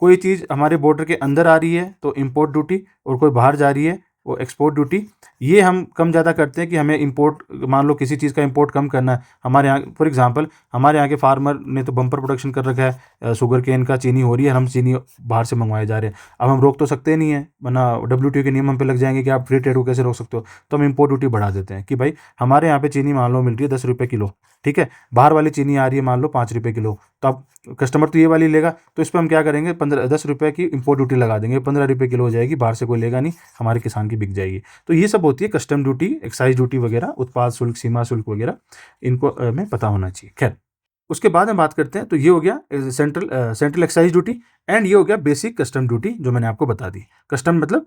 कोई चीज़ हमारे बॉर्डर के अंदर आ रही है तो इंपोर्ट ड्यूटी, और कोई बाहर जा रही है वो एक्सपोर्ट ड्यूटी। ये हम कम ज़्यादा करते हैं कि हमें इंपोर्ट, मान लो किसी चीज़ का इंपोर्ट कम करना है हमारे यहाँ, फॉर एग्जांपल हमारे यहाँ के फार्मर ने तो बम्पर प्रोडक्शन कर रखा है, शुगर केन का, चीनी हो रही है, हम चीनी बाहर से मंगवाए जा रहे हैं। अब हम रोक तो सकते नहीं है, वरना WTO के नियम हम पे लग जाएंगे कि आप फ्री ट्रेड को कैसे रोक सकते हो। तो हम इंपोर्ट ड्यूटी बढ़ा देते हैं कि भाई हमारे यहाँ पे चीनी मान लो मिल रही है 10 रुपये किलो, ठीक है, बाहर वाली चीनी आ रही है मान लो 5 रुपये किलो, तो अब कस्टमर तो ये वाली लेगा, तो इस पर हम क्या करेंगे, 10 रुपये की इंपोर्ट ड्यूटी लगा देंगे, 15 रुपये किलो हो जाएगी, बाहर से कोई लेगा नहीं, हमारे किसान की बिक जाएगी। तो ये सब होती है कस्टम ड्यूटी, एक्साइज ड्यूटी वगैरह, उत्पाद शुल्क, सीमा शुल्क वगैरह, इनको हमें पता होना चाहिए। खैर, उसके बाद हम बात करते हैं, तो ये हो गया सेंट्रल एक्साइज ड्यूटी, एंड ये हो गया बेसिक कस्टम ड्यूटी जो मैंने आपको बता दी। कस्टम मतलब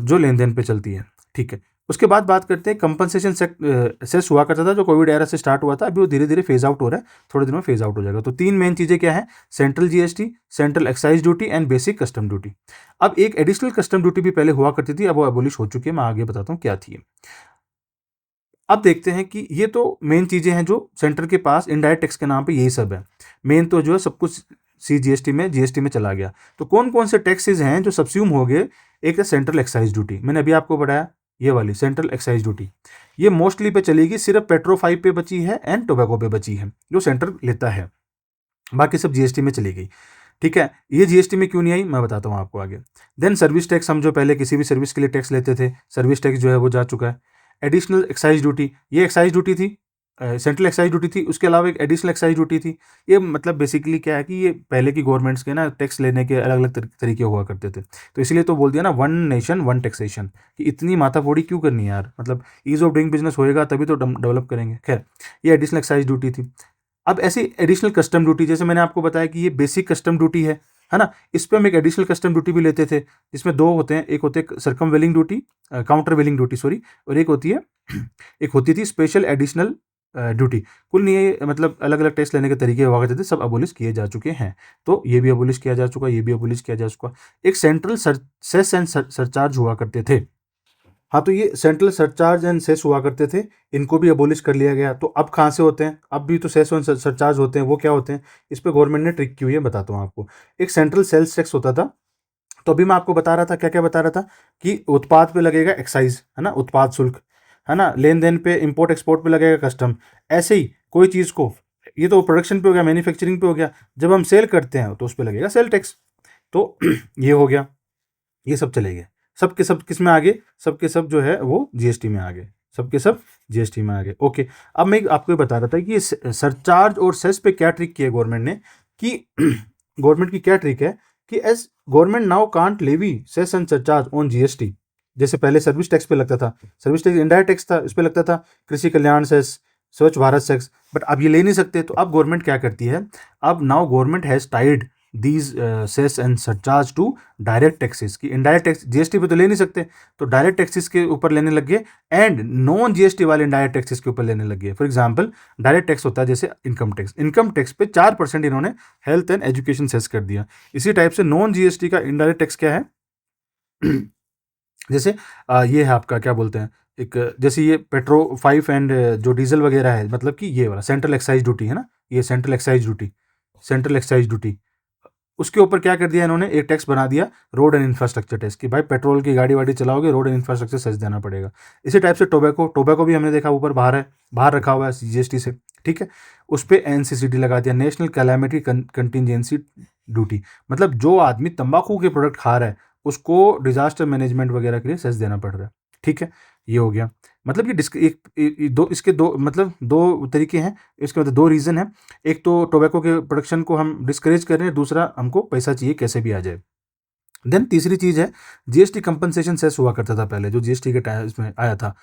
जो लेन देन पे चलती है, ठीक है। उसके बाद बात करते हैं कंपनसेशन सेस हुआ करता था, जो कोविड एरा से स्टार्ट हुआ था, अभी वो धीरे धीरे फेज आउट हो रहा है, थोड़े दिनों में फेज आउट हो जाएगा। तो 3 मेन चीज़ें क्या है, central GST, central excise duty and basic custom duty. अब एक एडिशनल कस्टम ड्यूटी भी पहले हुआ करती थी, अब वो एबोलिश हो चुकी है, मैं आगे बताता हूँ क्या थी। अब देखते हैं कि ये तो मेन चीज़ें हैं जो सेंटर के पास इनडायरेक्ट टैक्स के नाम पे यही सब है। मेन तो जो है सब कुछ जीएसटी में चला गया। तो कौन कौन से टैक्सेस हैं जो सबस्यूम हो गए? एक है सेंट्रल एक्साइज ड्यूटी, मैंने अभी आपको बताया, ये वाली सेंट्रल एक्साइज ड्यूटी, ये मोस्टली पे चलेगी, सिर्फ पेट्रो 5 पे बची है एंड टोबैको पे बची है, जो सेंटर लेता है, बाकी सब जीएसटी में चली गई, ठीक है। ये जीएसटी में क्यों नहीं आई मैं बताता हूँ आपको आगे। देन सर्विस टैक्स, हम जो पहले किसी भी सर्विस के लिए टैक्स लेते थे, सर्विस टैक्स जो है वो जा चुका है। एडिशनल एक्साइज ड्यूटी, ये एक्साइज ड्यूटी थी, सेंट्रल एक्साइज ड्यूटी थी, उसके अलावा एक एडिशनल एक्साइज ड्यूटी थी। ये मतलब बेसिकली क्या है कि ये पहले की गवर्नमेंट्स के ना टैक्स लेने के अलग अलग तरीके हुआ करते थे, तो इसलिए तो बोल दिया ना वन नेशन वन टैक्सेशन, कि इतनी माथाफोड़ी क्यों करनी है यार, मतलब ईज ऑफ डूइंग बिजनेस होएगा तभी तो डेवलप करेंगे। खैर, ये एडिशनल एक्साइज ड्यूटी थी। अब ऐसी एडिशनल कस्टम ड्यूटी, जैसे मैंने आपको बताया कि ये बेसिक कस्टम ड्यूटी है ना, इस पर हम एक एडिशनल कस्टम ड्यूटी भी लेते थे, जिसमें 2 होते हैं, एक होते हैं सर्कम वेलिंग ड्यूटी, काउंटर वेलिंग ड्यूटी सॉरी, और एक होती थी स्पेशल एडिशनल ड्यूटी। कुल नहीं है, मतलब अलग अलग टैक्स लेने के तरीके हुआ करते थे, सब अबोलिश किए जा चुके हैं। तो ये भी अबोलिश किया जा चुका, ये भी अबोलिश किया जा चुका। एक सेंट्रल सेस एंड सरचार्ज हुआ करते थे। हाँ, तो ये सेंट्रल सरचार्ज एंड सेस हुआ करते थे, इनको भी अबोलिश कर लिया गया। तो अब कहाँ से होते हैं? अब भी तो सेस और सरचार्ज होते हैं, वो क्या होते हैं? इस पर गवर्नमेंट ने ट्रिक की हुई है, बताता हूँ आपको। एक सेंट्रल सेल्स टैक्स होता था, तो अभी मैं आपको बता रहा था, क्या क्या बता रहा था, कि उत्पाद पे लगेगा एक्साइज, है ना, उत्पाद शुल्क, है ना, लेन देन पे, इंपोर्ट एक्सपोर्ट पे लगेगा कस्टम। ऐसे ही कोई चीज़ को, ये तो प्रोडक्शन पे हो गया, मैन्युफैक्चरिंग पे हो गया, जब हम सेल करते हैं तो उस पर लगेगा सेल टैक्स। तो ये हो गया, ये सब चले गए, सब के सब किस में आ गए? सब के सब जो है वो जीएसटी में आ गए, सब के सब जीएसटी में आ गए। ओके, अब मैं आपको ये बता रहा था कि ये सरचार्ज और सेस पे क्या ट्रिक किया गवर्नमेंट ने, कि गवर्नमेंट की क्या ट्रिक है कि as government now can't levy cess and surcharge on GST, जैसे पहले सर्विस टैक्स पे लगता था, सर्विस टैक्स इनडायरेक्ट टैक्स था, इस पे लगता था कृषि कल्याण सेस, स्वच्छ भारत सेस, बट अब ये ले नहीं सकते। तो अब गवर्नमेंट क्या करती है, अब now government has tied these cess and surcharge to direct taxes, की इनडायरेक्ट टैक्स जीएसटी पे तो ले नहीं सकते, तो डायरेक्ट टैक्सेस के ऊपर लेने लग गए, एंड नॉन जीएसटी वाले इनडायरेक्ट टैक्सेस के ऊपर लेने लग गए। फॉर एग्जांपल डायरेक्ट टैक्स होता है जैसे इनकम टैक्स, इनकम टैक्स पे 4% इन्होंने हेल्थ एंड एजुकेशन सेस कर दिया। इसी टाइप से नॉन जीएसटी का इनडायरेक्ट टैक्स क्या है जैसे ये है आपका क्या बोलते हैं, एक जैसे ये पेट्रो 5 एंड जो डीजल वगैरह है, मतलब कि ये वाला सेंट्रल एक्साइज ड्यूटी है ना, ये central excise duty, central excise duty, उसके ऊपर क्या कर दिया इन्होंने, एक टैक्स बना दिया रोड एंड इंफ्रास्ट्रक्चर टैक्स, कि भाई पेट्रोल की गाड़ी वाड़ी चलाओगे, रोड एंड इंफ्रास्ट्रक्चर सेस देना पड़ेगा। इसी टाइप से टोबैको, टोबैको भी हमने देखा ऊपर बाहर है, बाहर रखा हुआ है जीएसटी से, ठीक है, उस पर एनसीसीडी लगा दिया, नेशनल कैलामिटी कंटिजेंसी ड्यूटी, मतलब जो आदमी तंबाकू के प्रोडक्ट खा रहा है उसको डिजास्टर मैनेजमेंट वगैरह के लिए सेस देना पड़ रहा है, ठीक है, ये हो गया। मतलब कि दो इसके दो मतलब दो तरीके हैं, इसके मतलब दो रीज़न है, एक तो टोबैको के प्रोडक्शन को हम डिस्करेज कर रहे हैं, दूसरा हमको पैसा चाहिए कैसे भी आ जाए। देन तीसरी चीज़ है जीएसटी कंपनसेशन सेस हुआ करता था पहले, जो जीएसटी के टाइम इसमें आया था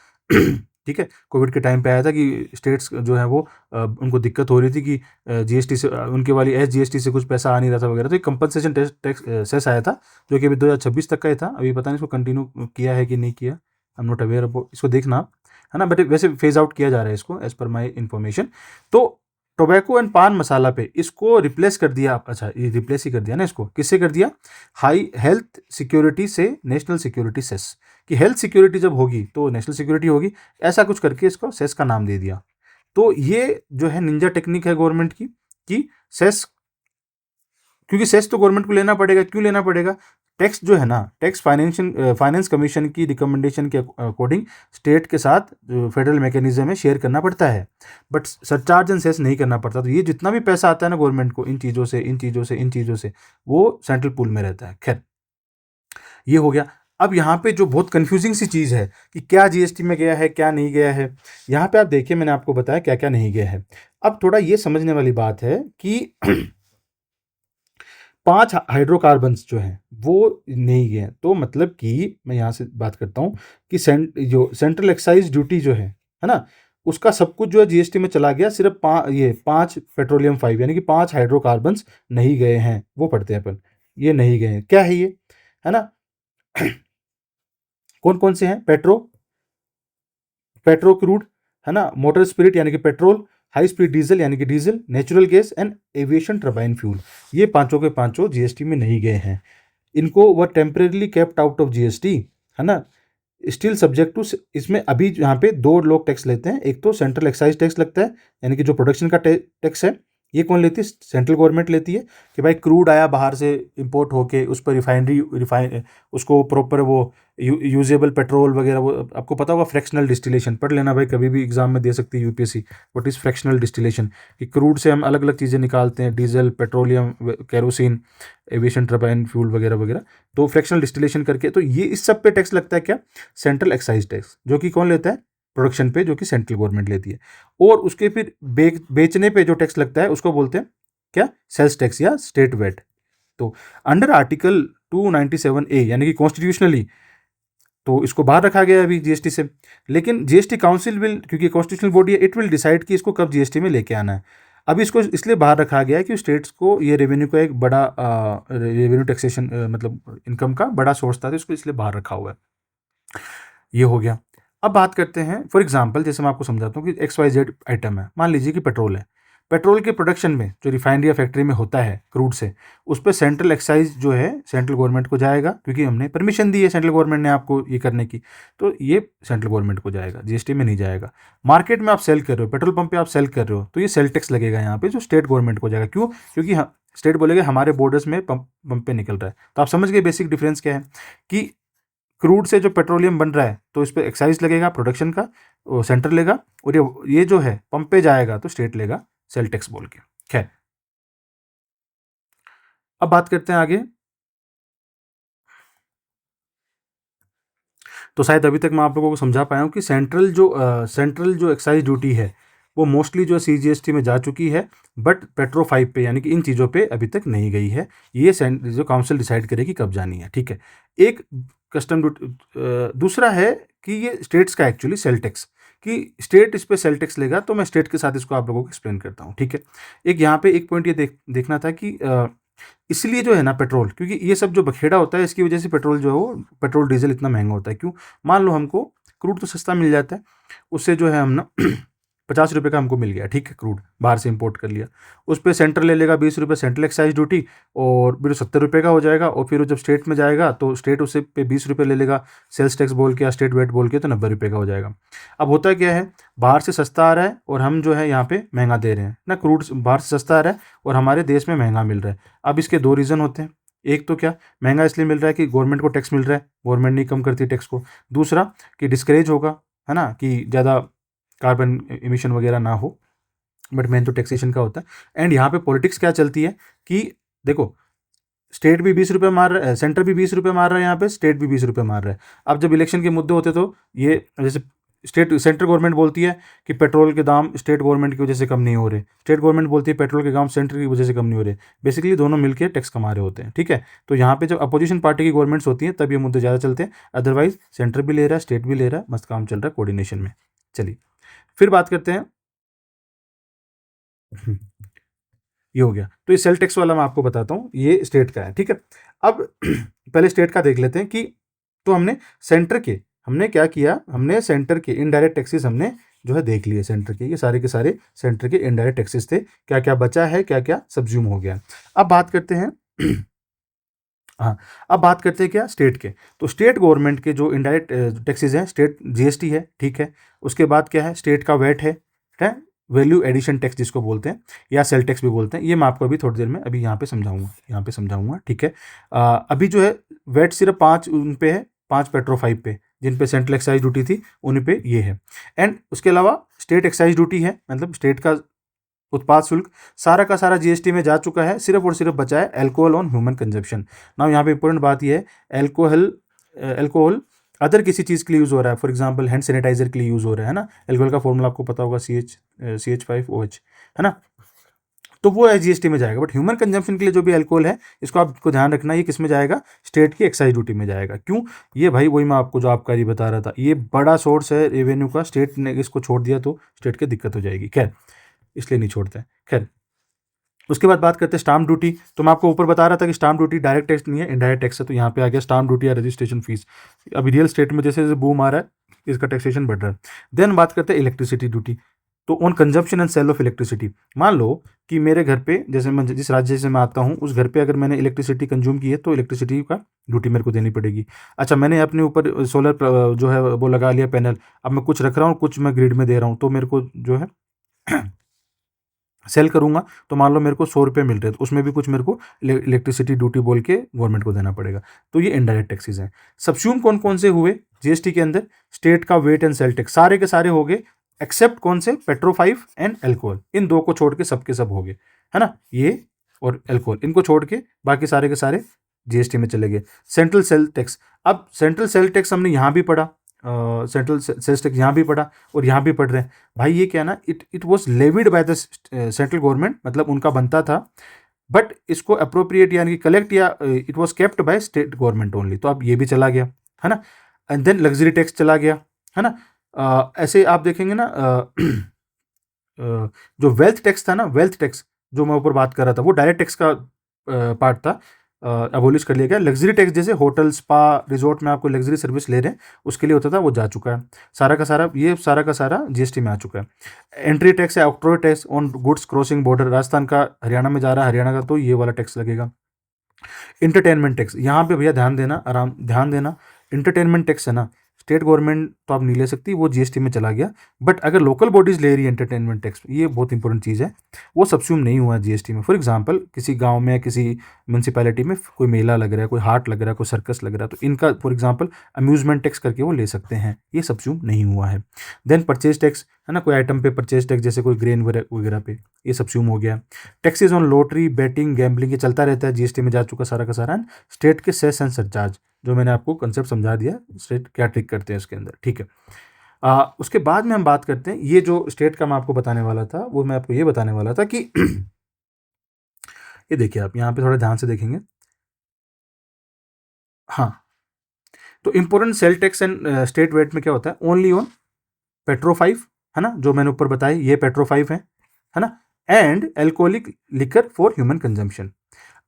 ठीक है, कोविड के टाइम पे आया था कि स्टेट्स जो है वो उनको दिक्कत हो रही थी कि जीएसटी से उनके वाली जीएसटी से कुछ पैसा आ नहीं रहा था वगैरह, तो एक कंपनसेशन टैक्स सेस आया था जो कि अभी 2026 तक का ही था, अभी पता नहीं इसको कंटिन्यू किया है कि नहीं किया, आई एम नॉट अवेयर, इसको देखना आप, है ना, बट वैसे फेज आउट किया जा रहा है इसको एज पर माई इन्फॉर्मेशन। तो टोबैको एंड पान मसाला पे इसको रिप्लेस कर दिया, अच्छा ये रिप्लेस ही कर दिया ना, इसको किससे कर दिया, हाई हेल्थ सिक्योरिटी से नेशनल सिक्योरिटी सेस, कि हेल्थ सिक्योरिटी जब होगी तो नेशनल सिक्योरिटी होगी, ऐसा कुछ करके इसको सेस का नाम दे दिया। तो ये जो है निंजा टेक्निक है गवर्नमेंट की, कि सेस, क्योंकि सेस तो गवर्नमेंट को लेना पड़ेगा, क्यों लेना पड़ेगा, टैक्स जो है ना, टैक्स फाइनेंस कमीशन की रिकमेंडेशन के अकॉर्डिंग स्टेट के साथ जो फेडरल मैकेनिज्म है शेयर करना पड़ता है, बट सरचार्ज एंड सेस नहीं करना पड़ता। तो ये जितना भी पैसा आता है ना गवर्नमेंट को इन चीज़ों से इन चीज़ों से इन चीज़ों से, वो सेंट्रल पूल में रहता है। खैर ये हो गया। अब यहाँ पे जो बहुत कंफ्यूजिंग सी चीज़ है कि क्या जीएसटी में गया है क्या नहीं गया है, यहाँ पे आप देखिए मैंने आपको बताया क्या क्या नहीं गया है। अब थोड़ा ये समझने वाली बात है कि 5 हाइड्रोकार्बन्स जो हैं वो नहीं गए हैं, तो मतलब कि मैं यहाँ से बात करता हूँ कि जो सेंट्रल एक्साइज ड्यूटी जो है ना, उसका सब कुछ जो है जीएसटी में चला गया, सिर्फ ये 5 पेट्रोलियम 5 यानी कि 5 हाइड्रोकार्बन्स नहीं गए हैं, वो पढ़ते हैं अपन, ये नहीं गए हैं, क्या है ये, है ना कौन कौन से हैं, पेट्रो क्रूड, है ना, मोटर स्पिरिट यानी कि पेट्रोल, हाई स्पीड डीजल यानी कि diesel, natural gas and aviation turbine fuel, ये पांचों के पांचों जीएसटी में नहीं गए हैं। इनको वह temporarily kept out of GST, है ना, स्टिल सब्जेक्ट टू, इसमें अभी यहाँ पे दो लोग टैक्स लेते हैं, एक तो सेंट्रल एक्साइज टैक्स लगता है यानी कि जो प्रोडक्शन का टैक्स है, ये कौन लेती है, सेंट्रल गवर्नमेंट लेती है, कि भाई क्रूड आया बाहर से इंपोर्ट होके उस पर रिफाइन उसको प्रॉपर वो यूजेबल पेट्रोल वगैरह, वो आपको पता होगा फ्रैक्शनल डिस्टिलेशन, पढ़ लेना भाई, कभी भी एग्जाम में दे सकती है UPSC, what is fractional distillation, कि क्रूड से हम अलग अलग चीज़ें निकालते हैं, diesel, petroleum, kerosene, aviation turbine fuel वगैरह वगैरह, तो फ्रैक्शनल डिस्टिलेशन करके, तो ये इस सब पे टैक्स लगता है क्या, सेंट्रल एक्साइज टैक्स, जो कि कौन लेता है, प्रोडक्शन पे, जो कि सेंट्रल गवर्नमेंट लेती है। और उसके फिर बेचने पे जो टैक्स लगता है उसको बोलते हैं क्या, सेल्स टैक्स या स्टेट वेट। तो अंडर आर्टिकल 297A यानी कि कॉन्स्टिट्यूशनली तो इसको बाहर रखा गया है अभी जीएसटी से, लेकिन जीएसटी काउंसिल विल, क्योंकि कॉन्स्टिट्यूशनल बॉडी है, इट विल डिसाइड कि इसको कब जीएसटी में लेके आना है। अभी इसको इसलिए बाहर रखा गया है कि स्टेट्स को ये रेवेन्यू का एक बड़ा रेवेन्यू टैक्सेशन मतलब इनकम का बड़ा सोर्स था, तो इसको इसलिए बाहर रखा हुआ है। ये हो गया। अब बात करते हैं फॉर एग्जांपल, जैसे मैं आपको समझाता हूँ कि XYZ आइटम है, मान लीजिए कि पेट्रोल है, पेट्रोल के प्रोडक्शन में जो रिफाइनरी या फैक्ट्री में होता है क्रूड से, उस पर सेंट्रल एक्साइज जो है सेंट्रल गवर्नमेंट को जाएगा, क्योंकि हमने परमिशन दी है सेंट्रल गवर्नमेंट ने आपको ये करने की, तो ये सेंट्रल गवर्नमेंट को जाएगा, जीएसटी में नहीं जाएगा। मार्केट में आप सेल कर रहे हो, पेट्रोल पंप पे आप सेल कर रहे हो, तो ये सेल टैक्स लगेगा यहाँ पे, जो स्टेट गवर्नमेंट को जाएगा। क्यों, क्योंकि हाँ स्टेट बोलेगा हमारे बॉर्डर्स में पंप पे निकल रहा है। तो आप समझ गए बेसिक डिफरेंस क्या है, कि क्रूड से जो पेट्रोलियम बन रहा है तो इस पर एक्साइज लगेगा प्रोडक्शन का, वो सेंटर लेगा, और ये जो है पंप पे जाएगा तो स्टेट लेगा सेल टैक्स बोल के। खैर अब बात करते हैं आगे। तो शायद अभी तक मैं आप लोगों को समझा पाया हूँ कि सेंट्रल जो एक्साइज ड्यूटी है वो मोस्टली जो CGST में जा चुकी है, बट पेट्रो 5 पे यानी कि इन चीज़ों पे अभी तक नहीं गई है। ये जो काउंसिल डिसाइड करेगी कब जानी है, ठीक है। एक कस्टम ड्यूटी, दूसरा है कि ये स्टेट्स का एक्चुअली सेल टैक्स, कि स्टेट इस पे सेल टैक्स लेगा, तो मैं स्टेट के साथ इसको आप लोगों को एक्सप्लेन करता हूँ, ठीक है। एक यहाँ पे एक पॉइंट ये देखना था कि इसलिए जो है ना पेट्रोल, क्योंकि ये सब जो बखेड़ा होता है इसकी वजह से पेट्रोल जो है वो पेट्रोल डीजल इतना महंगा होता है। क्यों? मान लो हमको क्रूड तो सस्ता मिल जाता है, उससे जो है हम ना 50 रुपये का हमको मिल गया, ठीक है, क्रूड बाहर से इंपोर्ट कर लिया, उस पर सेंटर ले लेगा 20 रुपये सेंट्रल एक्साइज ड्यूटी, और फिर 70 रुपये का हो जाएगा, और फिर जब स्टेट में जाएगा तो स्टेट उससे पे 20 रुपये ले लेगा सेल्स टैक्स बोल के या स्टेट वेट बोल के, तो 90 रुपये का हो जाएगा। अब होता क्या है, बाहर से सस्ता आ रहा है और हम जो है यहाँ पे महंगा दे रहे हैं ना, क्रूड बाहर से सस्ता आ रहा है और हमारे देश में महंगा मिल रहा है। अब इसके दो रीज़न होते हैं, एक तो क्या, महंगा इसलिए मिल रहा है कि गवर्नमेंट को टैक्स मिल रहा है, गवर्नमेंट नहीं कम करती टैक्स को। दूसरा कि डिस्करेज होगा, है ना, कि ज़्यादा कार्बन एमिशन वगैरह ना हो, बट मेन तो टैक्सेशन का होता है। एंड यहाँ पे पॉलिटिक्स क्या चलती है कि देखो, स्टेट भी 20 रुपये मार रहा है, सेंटर भी 20 रुपये मार रहा है, यहाँ पे स्टेट भी 20 रुपये मार रहा है। अब जब इलेक्शन के मुद्दे होते तो ये जैसे सेंट्रल गवर्नमेंट बोलती है कि पेट्रोल के दाम स्टेट गवर्नमेंट की वजह से कम नहीं हो रहे, स्टेट गवर्नमेट बोलती है पेट्रोल के दाम सेंटर की वजह से कम नहीं हो रहे, बेसिकली दोनों मिलकर टैक्स कमा रहे होते हैं, ठीक है। तो यहाँ पे जब अपोजिशन पार्टी की गवर्नमेंट्स होती हैं तब ये मुद्दे ज़्यादा चलते हैं, अदरवाइज सेंटर भी ले रहा है, स्टेट भी ले रहा है, मस्त काम चल रहा है कोऑर्डिनेशन में। चलिए फिर बात करते हैं। ये हो गया, तो ये सेल टैक्स वाला मैं आपको बताता हूँ, ये स्टेट का है, ठीक है। अब पहले स्टेट का देख लेते हैं कि, तो हमने क्या किया, हमने सेंटर के इनडायरेक्ट टैक्सेस हमने जो है देख लिए, सेंटर के ये सारे के सारे सेंटर के इनडायरेक्ट टैक्सेस थे, क्या क्या बचा है, क्या क्या सब्ज्यूम हो गया। अब बात करते हैं हाँ, अब बात करते हैं क्या, स्टेट के। तो स्टेट गवर्नमेंट के जो इनडायरेक्ट टैक्सेस हैं, स्टेट GST है, ठीक है। उसके बाद क्या है, स्टेट का वेट है, वैल्यू एडिशन टैक्स जिसको बोलते हैं, या सेल टैक्स भी बोलते हैं। ये मैं आपको अभी थोड़ी देर में अभी यहाँ पे समझाऊंगा, ठीक है। अभी जो है वेट सिर्फ 5 उन पे है, 5 पेट्रो 5 पे, जिन पे सेंट्रल एक्साइज ड्यूटी थी उन पे ये है। एंड उसके अलावा स्टेट एक्साइज ड्यूटी है, मतलब स्टेट का उत्पाद शुल्क सारा का सारा GST में जा चुका है, सिर्फ और सिर्फ बचा है एल्कोहल ऑन ह्यूमन कंजप्शन। ना यहाँ पे इंपॉर्टेंट बात यह है, एल्कोहल अदर किसी चीज़ के लिए यूज़ हो रहा है, फॉर एग्जांपल हैंड सैनिटाइजर के लिए यूज़ हो रहा है ना, एल्कोहल का फॉर्मूला आपको पता होगा, CH5OH, है ना, तो वो GST में जाएगा। बट ह्यूमन कंजम्पशन के लिए जो भी अल्कोहल है, इसको आपको ध्यान रखना, ये किस में जाएगा, स्टेट की एक्साइज ड्यूटी में जाएगा। क्यों? ये भाई वही मैं आपको जो आपका बता रहा था, ये बड़ा सोर्स है रेवेन्यू का, स्टेट ने इसको छोड़ दिया तो स्टेट की दिक्कत हो जाएगी, खैर इसलिए नहीं छोड़ते हैं, खैर। उसके बाद बात करते हैं स्टाम्प ड्यूटी। तो मैं आपको ऊपर बता रहा था कि स्टाम्प ड्यूटी डायरेक्ट टैक्स नहीं है, इनडायरेक्ट टैक्स है, तो यहाँ पे आ गया स्टाम्प ड्यूटी या रजिस्ट्रेशन फीस। अभी रियल स्टेट में जैसे जैसे बूम आ रहा है, इसका टैक्सेशन बढ़ रहा है। देन बात करते हैं इलेक्ट्रिसिटी ड्यूटी। तो on consumption and sale of electricity, मान लो कि मेरे घर पे, जैसे मैं जिस राज्य से मैं आता हूँ उस घर पे अगर मैंने इलेक्ट्रिसिटी कंज्यूम की है तो इलेक्ट्रिसिटी का ड्यूटी मेरे को देनी पड़ेगी। अच्छा, मैंने अपने ऊपर सोलर जो है वो लगा लिया पैनल, अब मैं कुछ रख रहा हूँ, कुछ मैं ग्रिड में दे रहा हूँ, तो मेरे को जो है सेल करूंगा तो मान लो मेरे को 100 रुपये मिल रहे हैं, तो उसमें भी कुछ मेरे को इलेक्ट्रिसिटी ड्यूटी बोल के गवर्नमेंट को देना पड़ेगा। तो ये इनडायरेक्ट टैक्सेस हैं। सब्स्यूम कौन कौन से हुए GST के अंदर, स्टेट का वेट एंड सेल टैक्स सारे के सारे हो गए, एक्सेप्ट कौन से, पेट्रो 5 एंड एल्कोहल, इन दो को छोड़ के सबके सब हो गए, है ना, ये और एल्कोहल, इनको छोड़ के बाकी सारे के सारे GST में चले गए। सेंट्रल सेल टैक्स, अब सेंट्रल सेल टैक्स हमने यहाँ भी पढ़ा, सेंट्रल सेल्स टैक्स यहाँ भी पढ़ा और यहाँ भी पढ़ रहे हैं भाई। ये क्या ना, it was levied by the central government, मतलब उनका बनता था, बट इसको अप्रोप्रिएट यानी कि कलेक्ट या it was kept by state government only. तो अब ये भी चला गया, है ना। एंड देन लग्जरी टैक्स चला गया, है ना। ऐसे आप देखेंगे ना, जो वेल्थ टैक्स था ना, वेल्थ टैक्स जो मैं ऊपर बात कर रहा था, वो डायरेक्ट टैक्स का पार्ट था, अबोलिश कर लिया गया। लग्जरी टैक्स जैसे होटल, स्पा, रिजॉर्ट में आपको लग्जरी सर्विस ले रहे हैं उसके लिए होता था, वो जा चुका है सारा का सारा, ये सारा का सारा GST में आ चुका है। एंट्री टैक्स है, octroi tax on goods crossing border, Rajasthan का हरियाणा में जा रहा है, हरियाणा का तो ये वाला टैक्स लगेगा। इंटरटेनमेंट टैक्स, यहाँ पे भैया ध्यान देना, ध्यान देना, इंटरटेनमेंट टैक्स है ना, स्टेट गवर्नमेंट तो आप नहीं ले सकती, वो GST में चला गया, बट अगर लोकल बॉडीज ले रही है एंटरटेनमेंट टैक्स, ये बहुत इंपॉर्टेंट चीज़ है, वो सब्स्यूम नहीं हुआ GST में। फॉर एग्जांपल किसी गांव में, किसी म्यूनसिपैलिटी में कोई मेला लग रहा है, कोई हाट लग रहा है, कोई सर्कस लग रहा है, तो इनका फॉर एग्जांपल अम्यूजमेंट टैक्स करके वो ले सकते हैं, ये सब्स्यूम नहीं हुआ है। देन परचेज टैक्स है ना, कोई आइटम पे परचेज टैक्स, जैसे कोई ग्रेन वगैरह पे, ये सब्स्यूम हो गया। Taxes on lottery, betting, gambling, ये चलता रहता है, GST में जा चुका सारा का सारा। स्टेट के सेस एंड सरचार्ज, जो मैंने आपको कंसेप्ट समझा दिया, स्टेट क्या ट्रिक करते हैं इसके अंदर, ठीक है। उसके बाद में हम बात करते हैं, ये जो स्टेट का मैं आपको बताने वाला था, वो मैं आपको ये बताने वाला था कि ये देखिए, आप यहाँ पे थोड़ा ध्यान से देखेंगे। हाँ, तो important sale tax and state VAT में क्या होता है, ओनली ऑन पेट्रो 5, है ना, जो मैंने ऊपर बताया, ये पेट्रो 5 है ना, and alcoholic liquor for human consumption.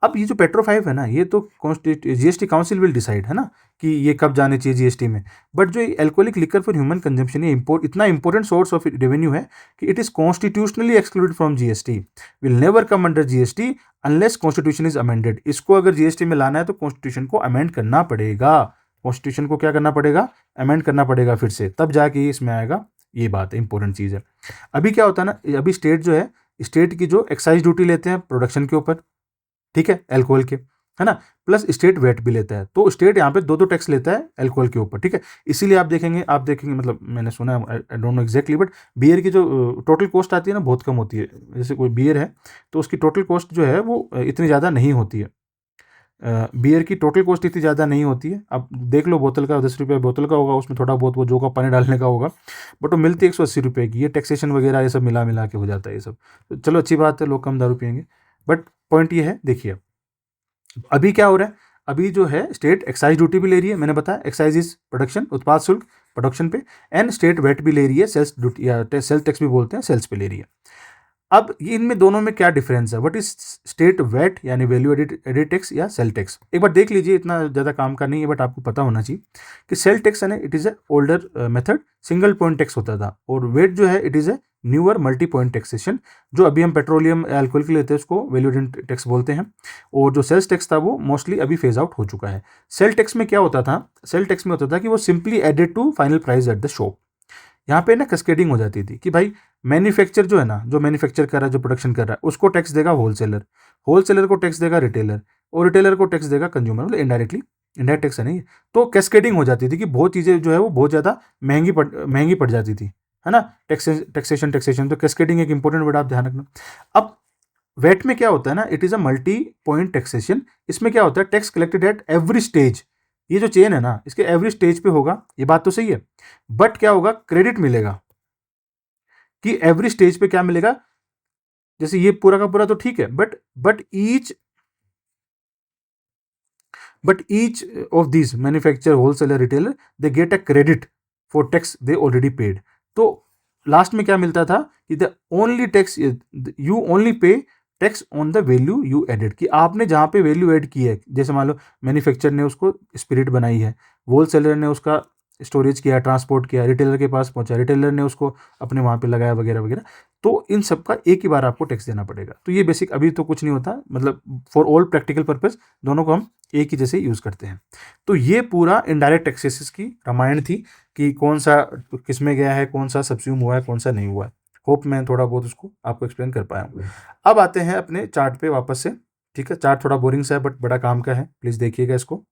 अब ये जो पेट्रो 5 है ना, ये तो जीएसटी काउंसिल विल डिसाइड, है ना, कि ये कब जाने चाहिए जीएसटी में। बट जो alcoholic liquor for human consumption, ये इतना इंपॉर्टेंट सोर्स ऑफ रेवेन्यू है कि it is constitutionally excluded from GST, will never come under GST unless constitution is amended. इसको अगर जीएसटी में लाना है तो कॉन्स्टिट्यूशन को अमेंड करना पड़ेगा। कॉन्स्टिट्यूशन को क्या करना पड़ेगा, अमेंड करना पड़ेगा फिर से, तब जाके इसमें आएगा। ये बात है, इंपॉर्टेंट चीज़ है। अभी क्या होता है ना, अभी स्टेट जो है, स्टेट की जो एक्साइज ड्यूटी लेते हैं प्रोडक्शन के ऊपर, ठीक है, अल्कोहल के, है ना, प्लस स्टेट वेट भी लेता है। तो स्टेट यहाँ पे दो दो टैक्स लेता है अल्कोहल के ऊपर, ठीक है। इसीलिए आप देखेंगे मतलब मैंने सुना है, I don't know exactly, but beer की जो टोटल कॉस्ट आती है ना, बहुत कम होती है। जैसे कोई बियर है तो उसकी टोटल कॉस्ट जो है वो इतनी ज़्यादा नहीं होती है। बियर की टोटल कॉस्ट इतनी ज़्यादा नहीं होती है। आप देख लो, बोतल का 10 रुपये बोतल का होगा, उसमें थोड़ा बहुत वो जो का पानी डालने का होगा, बट वो मिलती है 180 रुपये की। ये टैक्सेशन वगैरह ये सब मिला मिला के हो जाता है ये सब। तो चलो अच्छी बात है, लोग कम दारू पियेंगे। बट पॉइंट ये है, देखिए अभी क्या हो रहा है, अभी जो है स्टेट एक्साइज ड्यूटी भी ले रही है, मैंने बताया एक्साइज इज प्रोडक्शन, उत्पाद शुल्क प्रोडक्शन पे, एंड स्टेट वेट भी ले रही है, सेल्स ड्यूटी या सेल्स टैक्स भी बोलते हैं, सेल्स पे ले रही है। अब इनमें दोनों में क्या डिफरेंस है, व्हाट इज स्टेट वेट यानी वैल्यू एडेड टैक्स या सेल टैक्स। एक बार देख लीजिए, इतना ज़्यादा काम का नहीं है, बट आपको पता होना चाहिए कि सेल टैक्स है ना, it is a older method, single point tax होता था, और वेट जो है it is a newer multi point taxation. जो अभी हम पेट्रोलियम अल्कोहल के लेते हैं उसको वैल्यू एडेड टैक्स बोलते हैं, और जो सेल्स टैक्स था वो मोस्टली अभी फेज आउट हो चुका है। सेल टैक्स में क्या होता था, सेल टैक्स में होता था कि वो simply added to final price at the shop. यहाँ पे ना कैस्केडिंग हो जाती थी कि भाई मैन्युफैक्चर जो है ना, जो मैन्युफैक्चर कर रहा है, जो प्रोडक्शन कर रहा है, उसको टैक्स देगा होलसेलर, होलसेलर को टैक्स देगा रिटेलर, और रिटेलर को टैक्स देगा कंज्यूमर, मतलब इनडायरेक्टली, इनडायरेक्ट टैक्स है नहीं। तो कैस्केडिंग हो जाती थी कि बहुत चीज़ें जो है वो बहुत ज़्यादा महंगी पड़ जाती थी, है ना। टैक्सेशन तो कैस्केडिंग एक इंपॉर्टेंट वर्ड, आप ध्यान रखना। अब वेट में क्या होता है ना, it is a multi point taxation. इसमें क्या होता है, tax collected at every stage. ये जो चेन है ना, इसके एवरी स्टेज पे होगा, ये बात तो सही है। बट क्या होगा, क्रेडिट मिलेगा, कि एवरी स्टेज पे क्या मिलेगा, जैसे ये पूरा का पूरा तो ठीक है, but each of this manufacture wholesaler retailer they get a credit for tax they already paid. तो लास्ट में क्या मिलता था कि the only tax you only pay tax on the value you added, कि आपने जहाँ पे वैल्यू ऐड की है, जैसे मान लो मैन्युफैक्चर ने उसको स्पिरिट बनाई है, होलसेलर ने उसका स्टोरेज किया, ट्रांसपोर्ट किया, रिटेलर के पास पहुंचा, रिटेलर ने उसको अपने वहाँ पे लगाया वगैरह वगैरह, तो इन सब का एक ही बार आपको टैक्स देना पड़ेगा। तो ये बेसिक, अभी तो कुछ नहीं होता, मतलब फॉर ऑल प्रैक्टिकल पर्पज दोनों को हम एक ही जैसे यूज़ करते हैं। तो ये पूरा इनडायरेक्ट टैक्सेस की रामायण थी कि कौन सा किस में गया है, कौन सा सब्स्यूम हुआ है, कौन सा नहीं हुआ है। होप मैं थोड़ा बहुत उसको आपको एक्सप्लेन कर पाया हूँ। अब आते हैं अपने चार्ट पे वापस से, ठीक है। चार्ट थोड़ा बोरिंग सा है बट बड़ा काम का है, प्लीज़ देखिएगा इसको।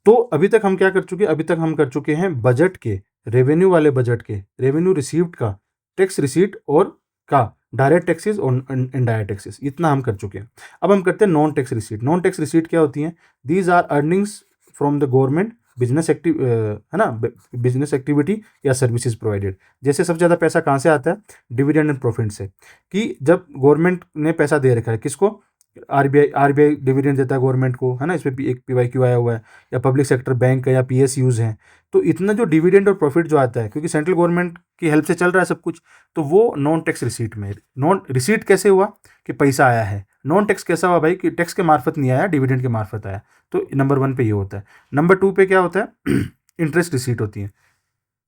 तो अभी तक हम क्या कर चुके हैं, अभी तक हम कर चुके हैं बजट के, रेवेन्यू वाले बजट के, रेवेन्यू रिसीव्ड का, टैक्स रिसीट और का, डायरेक्ट टैक्सेस और इनडायरेक्ट टैक्सेस, इतना हम कर चुके हैं। अब हम करते हैं non tax receipt. Non tax receipt क्या होती हैं, these are earnings from the government business है ना, बिजनेस एक्टिविटी या सर्विसेज प्रोवाइडेड। जैसे सबसे ज़्यादा पैसा कहाँ से आता है, डिविडेंड एंड प्रॉफिट से, कि जब गवर्नमेंट ने पैसा दे रखा है किसको, आरबीआई डिविडेंड देता है गवर्नमेंट को, है ना, इस पर एक पीवाईक्यू आया हुआ है, या पब्लिक सेक्टर बैंक है या पीएसयूज हैं। तो इतना जो डिविडेंड और प्रॉफिट जो आता है, क्योंकि सेंट्रल गवर्नमेंट की हेल्प से चल रहा है सब कुछ, तो वो नॉन टैक्स रिसीट में। नॉन रिसीट कैसे हुआ कि पैसा आया है, नॉन टैक्स कैसा हुआ भाई कि टैक्स के मार्फत नहीं आया, डिविडेंड के मार्फत आया। तो नंबर 1 पे ये होता है। नंबर 2 पे क्या होता है, इंटरेस्ट रिसीट होती है।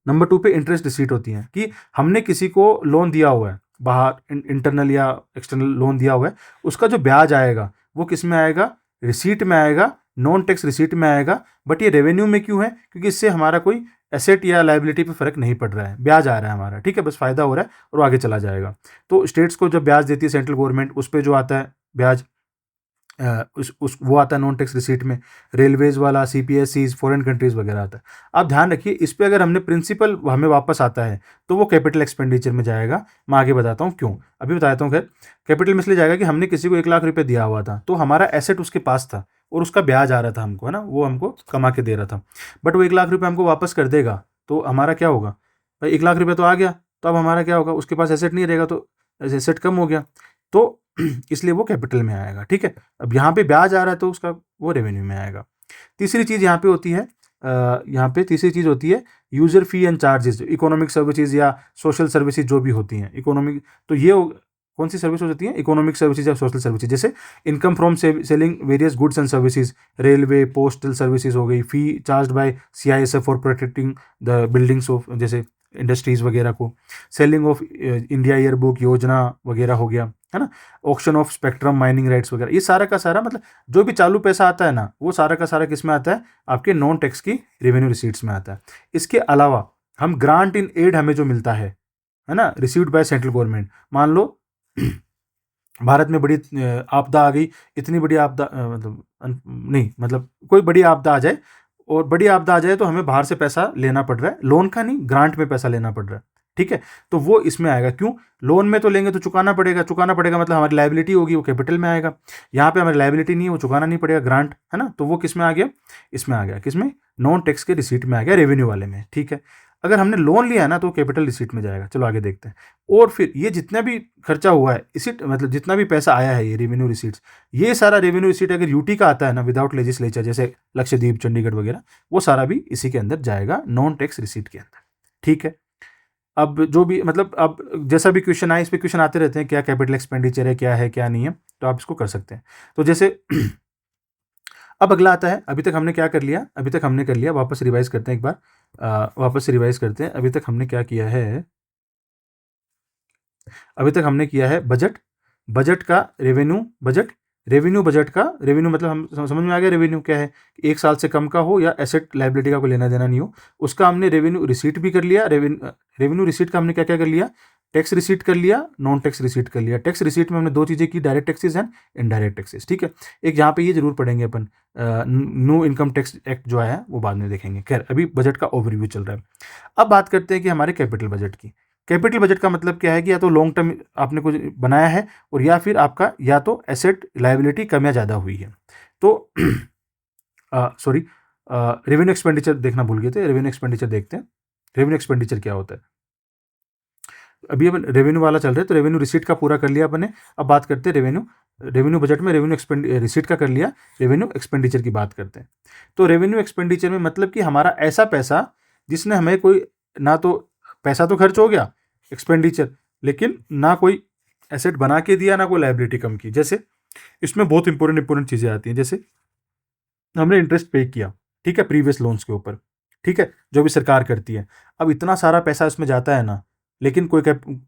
नंबर 2 पे इंटरेस्ट रिसीट होती है कि हमने किसी को लोन दिया हुआ है, बाहर इंटरनल या एक्सटर्नल लोन दिया हुआ है, उसका जो ब्याज आएगा वो किस में आएगा, रिसीट में आएगा, नॉन टैक्स रिसीट में आएगा। बट ये रेवेन्यू में क्यों है, क्योंकि इससे हमारा कोई एसेट या लाइबिलिटी पे फर्क नहीं पड़ रहा है, ब्याज आ रहा है हमारा, ठीक है, बस फायदा हो रहा है और आगे चला जाएगा। तो स्टेट्स को जब ब्याज देती है सेंट्रल गवर्नमेंट, उस पर जो आता है ब्याज, उस वो आता है नॉन टैक्स रिसीट में। रेलवेज वाला, सीपीएससीज, फॉरेन कंट्रीज वगैरह आता है। आप ध्यान रखिए, इस पे अगर हमने प्रिंसिपल हमें वापस आता है तो वो कैपिटल एक्सपेंडिचर में जाएगा। मैं आगे बताता हूँ क्यों, अभी बताता हूँ। खैर, कैपिटल में इसलिए जाएगा कि हमने किसी को 1,00,000 रुपये दिया हुआ था, तो हमारा एसेट उसके पास था और उसका ब्याज आ रहा था हमको, है ना, वो हमको कमा के दे रहा था, बट वो 1,00,000 रुपये हमको वापस कर देगा तो हमारा क्या होगा भाई, 1,00,000 रुपये तो आ गया, तो अब हमारा क्या होगा, उसके पास एसेट नहीं रहेगा तो एसेट कम हो गया, तो इसलिए वो कैपिटल में आएगा। ठीक है, अब यहाँ पे ब्याज आ रहा है तो उसका वो रेवेन्यू में आएगा। तीसरी चीज़ यहाँ पे होती है, यहाँ पे तीसरी चीज़ होती है user fee and charges, economic services या सोशल सर्विसेज जो भी होती हैं इकोनॉमिक, तो ये कौन सी सर्विस होती हैं, इकोनॉमिक सर्विसेज या सोशल सर्विसेज, जैसे income from selling various goods and services, railway postal services हो गई, fee charge by CISF for protecting the buildings of, जैसे इंडस्ट्रीज वगैरह को, selling of India year book योजना वगैरह हो गया, है ना, auction of spectrum mining rights वगैरह, ये सारा का सारा मतलब जो भी चालू पैसा आता है ना, वो सारा का सारा किस में आता है, आपके नॉन टैक्स की रेवेन्यू रिसीट्स में आता है। इसके अलावा हम ग्रांट इन एड हमें जो मिलता है ना, रिसीव्ड बाय सेंट्रल गवर्नमेंट, मान लो भारत में बड़ी आपदा आ गई, इतनी बड़ी आपदा मतलब नहीं, मतलब कोई बड़ी आपदा आ जाए, और बड़ी आपदा आ जाए तो हमें बाहर से पैसा लेना पड़ रहा है, लोन का नहीं, ग्रांट में पैसा लेना पड़ रहा है। ठीक है, तो वो इसमें आएगा। क्यों, लोन में तो लेंगे तो चुकाना पड़ेगा, चुकाना पड़ेगा मतलब हमारी लायबिलिटी होगी, वो कैपिटल में आएगा। यहाँ पे हमारी लायबिलिटी नहीं है, वो चुकाना नहीं पड़ेगा, ग्रांट है ना, तो वो किस में आ गया, इसमें आ गया, किसमें, नॉन टैक्स के रिसीट में आ गया, रेवेन्यू वाले में। ठीक है, अगर हमने लोन लिया है ना तो कैपिटल रिसीट में जाएगा। चलो आगे देखते हैं। और फिर ये जितना भी खर्चा हुआ है इसी, मतलब जितना भी पैसा आया है, ये रेवेन्यू रिसीट्स, ये सारा रेवेन्यू रिसीट अगर यूटी का आता है ना, विदाउट लेजिस्लेचर, जैसे लक्षद्वीप, चंडीगढ़ वगैरह, वो सारा भी इसी के अंदर जाएगा, नॉन टैक्स रिसीट के अंदर। ठीक है, अब जो भी मतलब अब जैसा भी क्वेश्चन आए, इस पे क्वेश्चन आते रहते हैं, क्या कैपिटल एक्सपेंडिचर है क्या नहीं है, तो आप इसको कर सकते हैं। तो जैसे अब अगला आता है, अभी तक हमने क्या कर लिया, अभी तक हमने कर लिया, वापस रिवाइज करते हैं एक बार, वापस से रिवाइज करते हैं। अभी तक हमने क्या किया है, अभी तक हमने किया है बजट, बजट का रेवेन्यू, बजट रेवेन्यू, बजट का रेवेन्यू मतलब हम समझ में आ गया, रेवेन्यू क्या है, 1 साल से कम का हो या एसेट लाइबिलिटी का कोई लेना देना नहीं हो, उसका हमने रेवेन्यू रिसीट भी कर लिया। रेवेन्यू रिसीट का हमने क्या क्या कर लिया, टैक्स रिसीट कर लिया, नॉन टैक्स रिसीट कर लिया। टैक्स रिसीट में हमने दो चीज़ें की, direct taxes and indirect taxes. ठीक है, एक यहाँ पे ये जरूर पढ़ेंगे अपन, न्यू इनकम टैक्स एक्ट जो है वो बाद में देखेंगे। खैर अभी बजट का ओवरव्यू चल रहा है। अब बात करते हैं कि हमारे कैपिटल बजट की। कैपिटल बजट का मतलब क्या है कि या तो लॉन्ग टर्म आपने कुछ बनाया है, और या फिर आपका या तो एसेट लायबिलिटी कम या ज़्यादा हुई है। तो सॉरी, रेवेन्यू एक्सपेंडिचर देखना भूल गए थे, रेवेन्यू एक्सपेंडिचर देखते हैं। रेवेन्यू एक्सपेंडिचर क्या होता है, अभी अपन रेवेन्यू वाला चल रहा है, तो रेवेन्यू रिसीट का पूरा कर लिया अपन ने। अब बात करते हैं रेवेन्यू बजट में रेवेन्यू रिसीट का कर लिया, रेवेन्यू एक्सपेंडिचर की बात करते हैं। तो रेवेन्यू एक्सपेंडिचर में मतलब कि हमारा ऐसा पैसा जिसने हमें कोई, ना तो पैसा तो खर्च हो गया एक्सपेंडिचर, लेकिन ना कोई एसेट बना के दिया, ना कोई लायबिलिटी कम की। जैसे इसमें बहुत इंपॉर्टेंट चीज़ें आती हैं, जैसे हमने इंटरेस्ट पे किया, ठीक है, प्रीवियस लोन्स के ऊपर, ठीक है, जो भी सरकार करती है। अब इतना सारा पैसा इसमें जाता है ना, लेकिन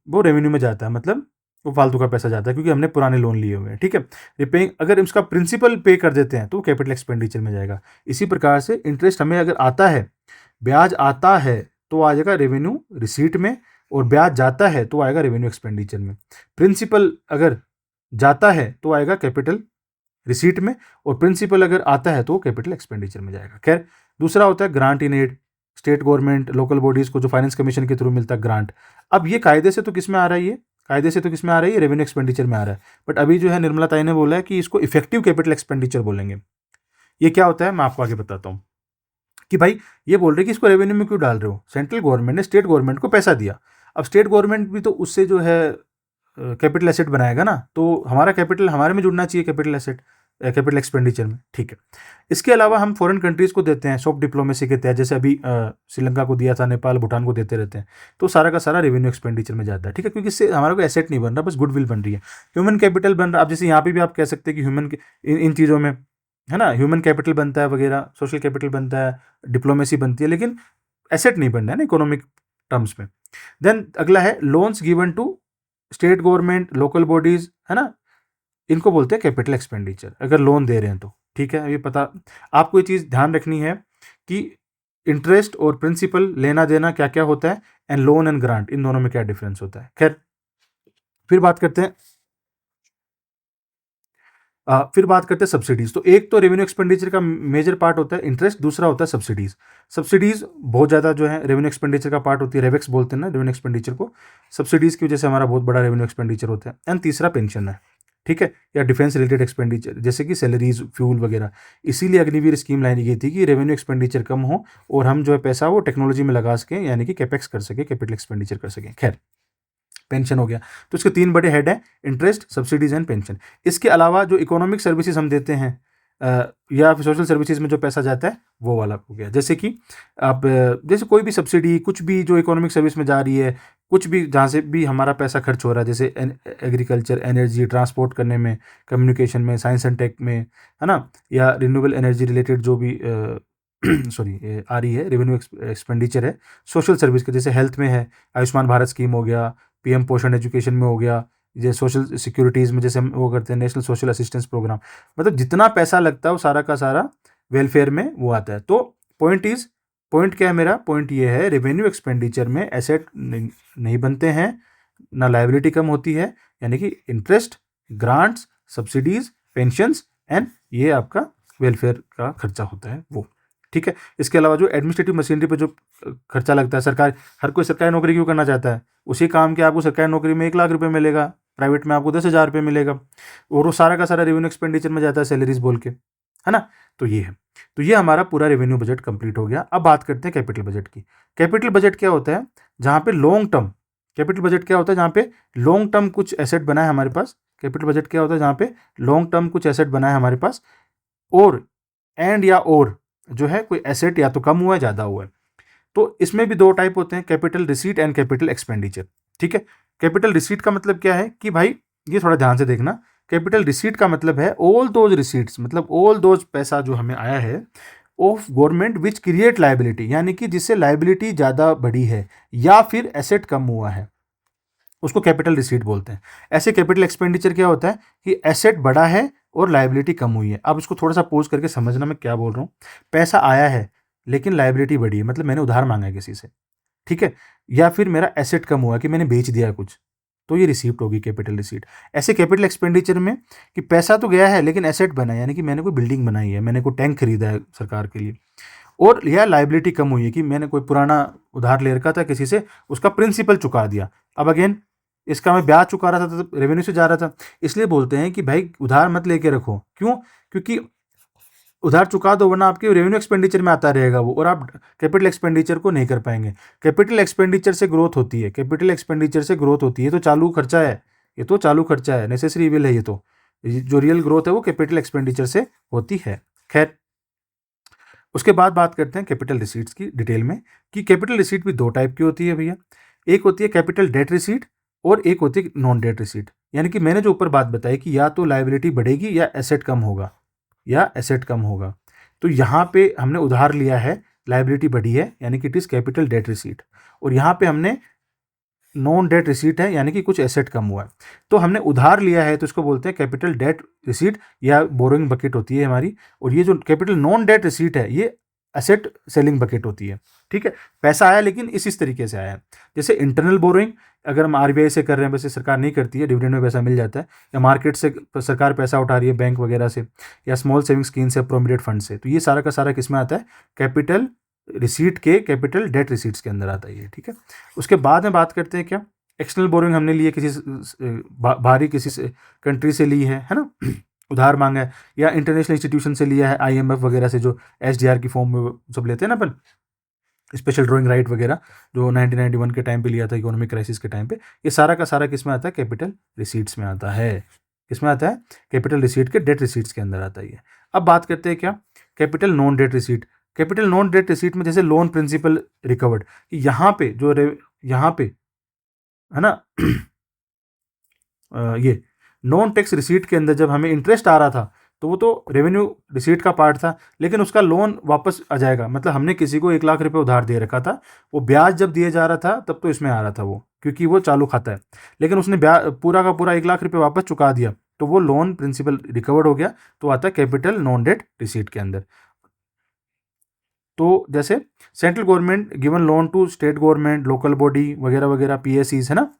वो रेवेन्यू में जाता है, मतलब वो फालतू का पैसा जाता है, क्योंकि हमने पुराने लोन लिए हुए हैं। ठीक है, रिपेइंग, अगर इसका प्रिंसिपल पे कर देते हैं तो कैपिटल एक्सपेंडिचर में जाएगा। इसी प्रकार से इंटरेस्ट हमें अगर आता है, ब्याज आता है तो आ जाएगा रेवेन्यू रिसीट में, और ब्याज जाता है तो आएगा रेवेन्यू एक्सपेंडिचर में। प्रिंसिपल अगर जाता है तो आएगा कैपिटल रिसीट में, और प्रिंसिपल अगर आता है तो कैपिटल एक्सपेंडिचर में जाएगा। खैर, दूसरा होता है grant in aid, state government, local bodies को जो फाइनेंस कमीशन के थ्रू मिलता है ग्रांट। अब ये कायदे से तो किस में आ रहा है, ये कायदे से तो किस में आ रही है, रेवेन्यू एक्सपेंडिचर में आ रहा है। बट अभी जो है निर्मला ताई ने बोला है कि इसको इफेक्टिव कैपिटल एक्सपेंडिचर बोलेंगे। ये क्या होता है मैं आपको आगे बताता हूँ, कि भाई ये बोल रहे कि इसको रेवेन्यू में क्यों डाल रहे हो, सेंट्रल गवर्नमेंट ने स्टेट गवर्नमेंट को पैसा दिया, अब स्टेट गवर्नमेंट भी तो उससे जो है कैपिटल एसेट बनाएगा ना, तो हमारा कैपिटल हमारे में जुड़ना चाहिए, कैपिटल एसेट कैपिटल एक्सपेंडिचर में। ठीक है, इसके अलावा हम फॉरेन कंट्रीज को देते हैं सॉफ्ट डिप्लोमेसी के तहत, जैसे अभी श्रीलंका को दिया था, नेपाल, भूटान को देते रहते हैं, तो सारा का सारा रेवेन्यू एक्सपेंडिचर में जाता है। ठीक है, क्योंकि इससे हमारा कोई एसेट नहीं बन रहा, बस गुडविल बन रही है, ह्यूमन कैपिटल बन रहा है। अब जैसे यहाँ पे भी आप कह सकते हैं कि ह्यूमन इन चीज़ों में है ना, ह्यूमन कैपिटल बनता है वगैरह, सोशल कैपिटल बनता है, डिप्लोमेसी बनती है, लेकिन एसेट नहीं बनना है ना इकोनॉमिक टर्म्स में। देन अगला है loans given to state government, local bodies, है ना, इनको बोलते हैं कैपिटल एक्सपेंडिचर, अगर लोन दे रहे हैं तो। ठीक है, ये पता आपको, ये चीज़ ध्यान रखनी है कि इंटरेस्ट और प्रिंसिपल लेना देना क्या क्या होता है, and loan and grant in दोनों में क्या डिफरेंस होता है। खैर फिर बात करते हैं सब्सिडीज। तो एक तो रेवेन्यू एक्सपेंडिचर का मेजर पार्ट होता है इंटरेस्ट, दूसरा होता है सब्सिडीज। सब्सिडीज बहुत ज़्यादा जो है रेवेन्यू एक्सपेंडिचर का पार्ट होती है, रेवेक्स बोलते हैं ना रेवेन्यू एक्सपेंडिचर को। सब्सिडीज की वजह से हमारा बहुत बड़ा रेवेन्यू एक्सपेंडिचर होता है। एंड तीसरा पेंशन है। ठीक है, या डिफेंस रिलेटेड एक्सपेंडिचर जैसे कि सैलरीज, फ्यूल वगैरह। इसीलिए अग्निवीर स्कीम लाई गई थी कि रेवेन्यू एक्सपेंडिचर कम हो और हम जो है पैसा वो टेक्नोलॉजी में लगा सकें, यानी कि कैपेक्स कर सके, कैपिटल एक्सपेंडिचर कर सकें। खैर, पेंशन हो गया। तो इसके 3 बड़े हेड हैं, इंटरेस्ट, सब्सिडीज एंड पेंशन। इसके अलावा जो इकोनॉमिक सर्विसेज हम देते हैं या फिर सोशल सर्विसेज में जो पैसा जाता है वो वाला हो गया। जैसे कि आप जैसे कोई भी सब्सिडी, कुछ भी जो इकोनॉमिक सर्विस में जा रही है, कुछ भी जहाँ से भी हमारा पैसा खर्च हो रहा है, जैसे एग्रीकल्चर, एनर्जी, ट्रांसपोर्ट करने में, कम्युनिकेशन में, साइंस एंड टेक में, है ना, या रिन्यूएबल एनर्जी रिलेटेड जो भी सॉरी आ रही है रेवेन्यू एक्सपेंडिचर है। सोशल सर्विस के जैसे हेल्थ में है, आयुष्मान भारत स्कीम हो गया, पीएम पोषण एजुकेशन में हो गया, जैसे सोशल सिक्योरिटीज़ में जैसे हम वो करते हैं नेशनल सोशल असिस्टेंस प्रोग्राम। मतलब जितना पैसा लगता है वो सारा का सारा वेलफेयर में वो आता है। तो पॉइंट क्या है मेरा? पॉइंट ये है, रेवेन्यू एक्सपेंडिचर में एसेट नहीं बनते हैं, ना लायबिलिटी कम होती है, यानी कि interest, grants, subsidies, pensions and ये आपका वेलफेयर का खर्चा होता है वो। ठीक है, इसके अलावा जो एडमिनिस्ट्रेटिव मशीनरी पे जो खर्चा लगता है, सरकार, हर कोई सरकारी नौकरी क्यों करना चाहता है? उसी काम के आपको सरकारी नौकरी में 1 लाख रुपए मिलेगा, प्राइवेट में आपको 10,000 रुपये मिलेगा, और वो सारा का सारा रेवेन्यू एक्सपेंडिचर में जाता है, सैलरीज बोल के, है ना। तो ये है, तो ये हमारा पूरा रेवेन्यू बजट कंप्लीट हो गया। अब बात करते हैं कैपिटल बजट की। कैपिटल बजट क्या होता है? जहाँ पे लॉन्ग टर्म, कैपिटल बजट क्या होता है? जहाँ पे लॉन्ग टर्म कुछ एसेट बना है हमारे पास। कैपिटल बजट क्या होता है? जहाँ पे लॉन्ग टर्म कुछ एसेट बना है हमारे पास, और एंड या और जो है कोई एसेट या तो कम हुआ है, ज़्यादा हुआ है। तो इसमें भी 2 टाइप होते हैं, capital receipt and capital expenditure. ठीक है, कैपिटल रिसीट का मतलब क्या है कि भाई ये थोड़ा ध्यान से देखना। कैपिटल रिसीट का मतलब है ऑल दोज रिसीट्स, मतलब ऑल दोज पैसा जो हमें आया है of government which create liability, यानी कि जिससे लाइबिलिटी ज़्यादा बढ़ी है या फिर एसेट कम हुआ है, उसको कैपिटल रिसीट बोलते हैं। ऐसे कैपिटल एक्सपेंडिचर क्या होता है कि एसेट बढ़ा है और लाइबिलिटी कम हुई है। अब इसको थोड़ा सा पोज करके समझना मैं क्या बोल रहा हूँ। पैसा आया है लेकिन लाइबिलिटी बढ़ी है, मतलब मैंने उधार मांगा है किसी से, ठीक है, या फिर मेरा एसेट कम हुआ है कि मैंने बेच दिया कुछ, तो ये रिसीप्ट होगी, कैपिटल रिसीट। ऐसे कैपिटल एक्सपेंडिचर में कि पैसा तो गया है लेकिन एसेट बना है, यानी कि मैंने कोई बिल्डिंग बनाई है, मैंने कोई टैंक खरीदा है सरकार के लिए, और यह लाइबिलिटी कम हुई है कि मैंने कोई पुराना उधार ले रखा था किसी से, उसका प्रिंसिपल चुका दिया। अब अगेन इसका मैं ब्याज चुका रहा था तो रेवेन्यू से जा रहा था। इसलिए बोलते हैं कि भाई उधार मत लेके रखो। क्यों? क्योंकि उधार चुका दो, वरना आपके रेवेन्यू एक्सपेंडिचर में आता रहेगा वो, और आप कैपिटल एक्सपेंडिचर को नहीं कर पाएंगे। कैपिटल एक्सपेंडिचर से ग्रोथ होती है, कैपिटल एक्सपेंडिचर से ग्रोथ होती है। तो चालू खर्चा है, ये तो चालू खर्चा है, नेसेसरी इविल है। ये तो जो रियल ग्रोथ है वो कैपिटल एक्सपेंडिचर से होती है। खैर, उसके बाद बात करते हैं कैपिटल रिसीट्स की डिटेल में, कि कैपिटल रिसीट भी 2 टाइप की होती है भैया। एक होती है कैपिटल डेट रिसीट और एक होती है नॉन डेट रिसीट। यानी कि मैंने जो ऊपर बात बताई कि या तो लाइबिलिटी बढ़ेगी या एसेट कम होगा, या एसेट कम होगा। तो यहाँ पे हमने उधार लिया है, लाइबिलिटी बढ़ी है, यानी कि it is capital debt receipt. और यहाँ पे हमने नॉन डेट रिसीट है, यानी कि कुछ एसेट कम हुआ है। तो हमने उधार लिया है तो इसको बोलते हैं कैपिटल डेट रिसीट, या बोरोइंग बकेट होती है हमारी। और ये जो कैपिटल नॉन डेट रिसीट है ये एसेट सेलिंग बकेट होती है। ठीक है, पैसा आया लेकिन इस तरीके से आया है। जैसे इंटरनल बोरोइंग अगर हम आरबीआई से कर रहे हैं, वैसे सरकार नहीं करती है, डिविडेंड में पैसा मिल जाता है, या मार्केट से सरकार पैसा उठा रही है बैंक वगैरह से, या स्मॉल सेविंग स्कीम से, प्रोविडेंट फंड से, तो ये सारा का सारा किस में आता है? कैपिटल रिसीट के कैपिटल डेट रिसीट्स के अंदर आता है ये। ठीक है, उसके बाद में बात करते हैं क्या, एक्सटर्नल बोरोइंग हमने ली है, किसी बाहरी किसी से कंट्री से ली है ना, उधार मांगा है, या इंटरनेशनल इंस्टीट्यूशन से लिया है, आईएमएफ वगैरह से, जो एसडीआर की फॉर्म में सब लेते हैं ना अपन, स्पेशल ड्राइंग राइट वगैरह, जो 1991 के टाइम पे लिया था, इकोनॉमिक क्राइसिस के टाइम पे। ये सारा का सारा किस में आता है? कैपिटल रिसीट्स में आता है। किस में आता है? कैपिटल रिसीट के डेट रिसीट्स के अंदर आता है ये। अब बात करते हैं क्या, capital non debt receipt. Capital non debt receipt में जैसे लोन प्रिंसिपल रिकवर्ड, यहाँ पे जो यहाँ पे है ना ये नॉन टैक्स रिसीट के अंदर जब हमें इंटरेस्ट आ रहा था तो वो तो रेवेन्यू रिसीट का पार्ट था, लेकिन उसका लोन वापस आ जाएगा। मतलब हमने किसी को 1 लाख रुपए उधार दे रखा था, वो ब्याज जब दिए जा रहा था तब तो इसमें आ रहा था वो, क्योंकि वो चालू खाता है। लेकिन उसने ब्याज पूरा का पूरा 1 लाख रुपए वापस चुका दिया, तो वो लोन प्रिंसिपल रिकवर्ड हो गया, तो आता है कैपिटल नॉन डेट रिसीट के अंदर। तो जैसे central government given loan to state government, local body वगैरह वगैरह, पीएससीज, है ना।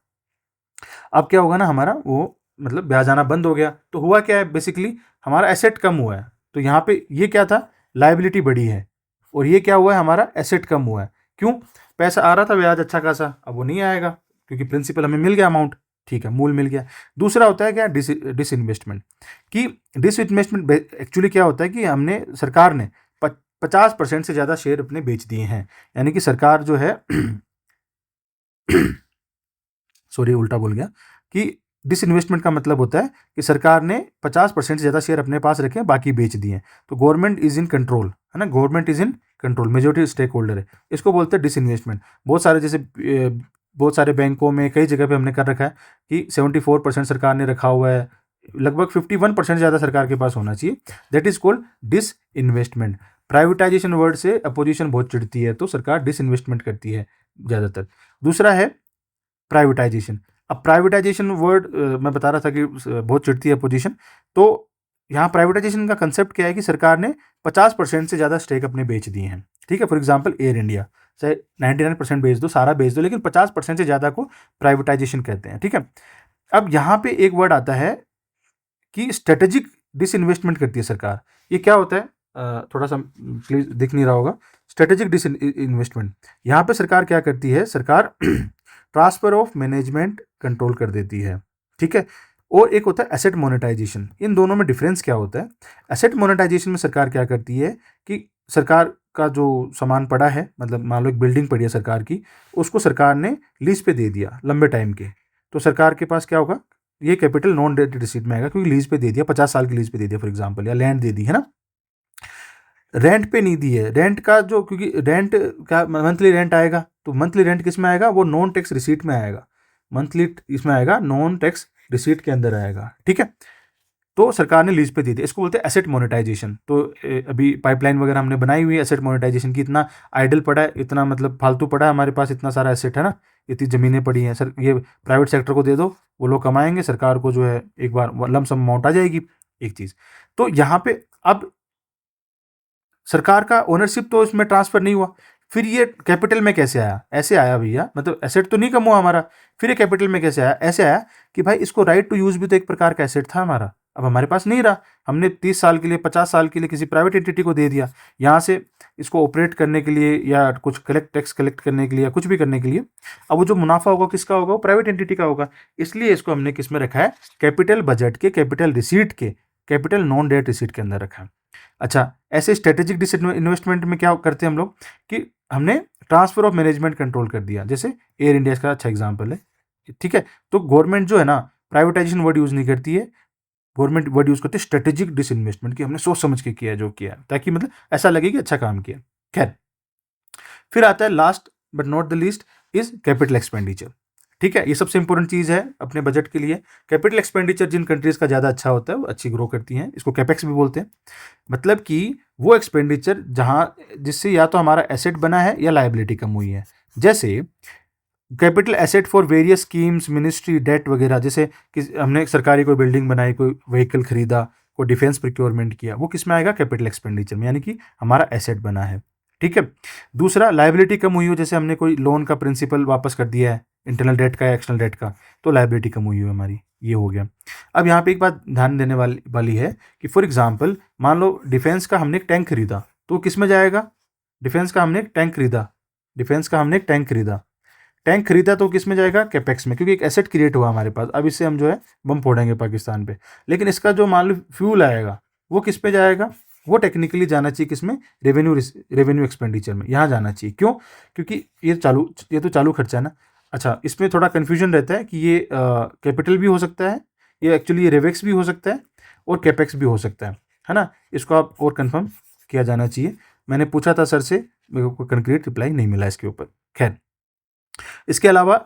अब क्या होगा ना, हमारा वो मतलब ब्याज आना बंद हो गया, तो हुआ क्या है, बेसिकली हमारा एसेट कम हुआ है। तो यहाँ पे ये क्या था, लाइबिलिटी बढ़ी है, और ये क्या हुआ है, हमारा एसेट कम हुआ है। क्यों? पैसा आ रहा था ब्याज अच्छा खासा, अब वो नहीं आएगा क्योंकि प्रिंसिपल हमें मिल गया अमाउंट, ठीक है, मूल मिल गया। दूसरा होता है क्या, डिसइन्वेस्टमेंट। कि डिसइन्वेस्टमेंट एक्चुअली क्या होता है कि सरकार ने 50% से ज़्यादा शेयर अपने बेच दिए हैं, यानी कि सरकार जो है सॉरी उल्टा बोल गया, कि डिसइन्वेस्टमेंट का मतलब होता है कि सरकार ने 50% से ज़्यादा शेयर अपने पास रखे हैं, बाकी बेच दिए हैं। तो गवर्नमेंट इज इन कंट्रोल, है ना, government is in control, majority stakeholder है, इसको बोलते हैं डिसइन्वेस्टमेंट। बहुत सारे जैसे बहुत सारे बैंकों में कई जगह पे हमने कर रखा है कि 74% सरकार ने रखा हुआ है, लगभग 51% ज़्यादा सरकार के पास होना चाहिए। That is called disinvestment. Privatization word से अपोजिशन बहुत चिढ़ती है, तो सरकार डिसइन्वेस्टमेंट करती है ज़्यादातर। दूसरा है प्राइवेटाइजेशन। अब प्राइवेटाइजेशन वर्ड मैं बता रहा था कि बहुत चिढ़ती है अपोजिशन, तो यहाँ प्राइवेटाइजेशन का कंसेप्ट क्या है कि सरकार ने 50% से ज़्यादा स्टेक अपने बेच दिए हैं। ठीक है, फॉर एग्जाम्पल एयर इंडिया, चाहे 99% बेच दो, सारा बेच दो, लेकिन 50% से ज़्यादा को प्राइवेटाइजेशन कहते हैं। ठीक है, अब यहाँ पे एक वर्ड आता है कि स्ट्रेटेजिक डिसइन्वेस्टमेंट करती है सरकार। ये क्या होता है, थोड़ा सा प्लीज दिख नहीं रहा होगा, स्ट्रेटेजिक डिसइन्वेस्टमेंट। यहाँ पे सरकार क्या करती है, सरकार ट्रांसफर ऑफ मैनेजमेंट कंट्रोल कर देती है। ठीक है, और एक होता है एसेट मोनेटाइजेशन। इन दोनों में डिफरेंस क्या होता है? एसेट मोनेटाइजेशन में सरकार क्या करती है कि सरकार का जो सामान पड़ा है, मतलब मान लो एक बिल्डिंग पड़ी है सरकार की, उसको सरकार ने लीज पे दे दिया लंबे टाइम के, तो सरकार के पास क्या होगा, ये कैपिटल नॉन डेट रिसीट में आएगा, क्योंकि लीज पे दे दिया, 50 साल की लीज पे दे दिया फॉर एग्जांपल, या लैंड दे दी है ना, रेंट पे नहीं दी है। रेंट का जो, क्योंकि रेंट का मंथली रेंट आएगा, तो मंथली रेंट किस में आएगा, वो नॉन टैक्स रिसीट में आएगा, मंथली इसमें आएगा, नॉन टैक्स रिसीट के अंदर आएगा। ठीक है, तो सरकार ने लीज पे दे दिया, इसको बोलते हैं एसेट मोनेटाइजेशन। तो अभी पाइपलाइन वगैरह हमने बनाई हुई है एसेट मोनेटाइजेशन की, इतना आइडल पड़ा है, इतना मतलब फालतू पड़ा है हमारे पास, इतना सारा एसेट है ना, इतनी ज़मीनें पड़ी हैं सर, ये प्राइवेट सेक्टर को दे दो, वो लोग कमाएंगे, सरकार को जो है एक बार लमसम अमाउंट आ जाएगी। एक चीज़ तो यहाँ पे अब सरकार का ओनरशिप तो इसमें ट्रांसफर नहीं हुआ, फिर ये कैपिटल में कैसे आया? ऐसे आया भैया, मतलब एसेट तो नहीं कम हुआ हमारा, फिर ये कैपिटल में कैसे आया? ऐसे आया कि भाई इसको राइट टू यूज भी तो एक प्रकार का एसेट था हमारा, अब हमारे पास नहीं रहा, हमने 30 साल के लिए 50 साल के लिए किसी प्राइवेट एंटिटी को दे दिया, यहाँ से इसको ऑपरेट करने के लिए या कुछ टैक्स कलेक्ट करने के लिए या कुछ भी करने के लिए। अब वो जो मुनाफा होगा किसका होगा? वो प्राइवेट एंटिटी का होगा, इसलिए इसको हमने किस में रखा है? कैपिटल बजट के, कैपिटल रिसीट के, कैपिटल नॉन डेट रिसीट के अंदर रखा है। अच्छा, ऐसे स्ट्रेटेजिक इन्वेस्टमेंट में क्या करते हैं हम लोग कि हमने ट्रांसफर ऑफ मैनेजमेंट कंट्रोल कर दिया, जैसे एयर इंडिया का अच्छा एग्जांपल है। ठीक है, तो गवर्नमेंट जो है ना प्राइवेटाइजेशन वर्ड यूज नहीं करती है, गवर्नमेंट वर्ड यूज करती है स्ट्रेटेजिक डिसइन्वेस्टमेंट, की हमने सोच समझ के किया जो किया, ताकि मतलब ऐसा लगे कि अच्छा काम किया। खैर, फिर आता है last but not the least is capital expenditure. ठीक है, ये सबसे इंपॉर्टेंट चीज़ है अपने बजट के लिए। कैपिटल एक्सपेंडिचर जिन कंट्रीज का ज़्यादा अच्छा होता है वो अच्छी ग्रो करती हैं, इसको कैपेक्स भी बोलते हैं। मतलब कि वो एक्सपेंडिचर जहाँ जिससे या तो हमारा एसेट बना है या लायबिलिटी कम हुई है। जैसे capital asset for various schemes, ministry, debt वगैरह, जैसे कि हमने सरकारी कोई बिल्डिंग बनाई, कोई व्हीकल खरीदा, कोई डिफेंस प्रिक्योरमेंट किया, वो किस में आएगा? कैपिटल एक्सपेंडिचर में, यानी कि हमारा एसेट बना है। ठीक है, दूसरा लायबिलिटी कम हुई हो, जैसे हमने कोई लोन का प्रिंसिपल वापस कर दिया है, इंटरनल डेट का या एक्सटर्नल डेट का, तो लायबिलिटी कम हुई हो हमारी, ये हो गया। अब यहाँ पे एक बात ध्यान देने वाली है कि फॉर एग्जाम्पल मान लो डिफेंस का हमने एक टैंक खरीदा, तो किस में जाएगा? डिफेंस का हमने एक टैंक खरीदा, डिफेंस का हमने एक टैंक खरीदा, टैंक खरीदा तो किस में जाएगा? कैपेक्स में, क्योंकि एक एसेट क्रिएट हुआ हमारे पास, अब इससे हम जो है बम फोड़ेंगे पाकिस्तान पे। लेकिन इसका जो मान लो फ्यूल आएगा वो किस पे जाएगा? वो टेक्निकली जाना चाहिए किसमें? रेवेन्यू एक्सपेंडिचर में, यहाँ जाना चाहिए। क्यों? क्योंकि ये तो चालू खर्चा है ना। अच्छा, इसमें थोड़ा कन्फ्यूजन रहता है कि ये कैपिटल भी हो सकता है, ये एक्चुअली ये रेवेक्स भी हो सकता है और कैपेक्स भी हो सकता है ना। इसको आप और कन्फर्म किया जाना चाहिए। मैंने पूछा था सर से, मेरे को कंक्रीट रिप्लाई नहीं मिला इसके ऊपर। खैर, इसके अलावा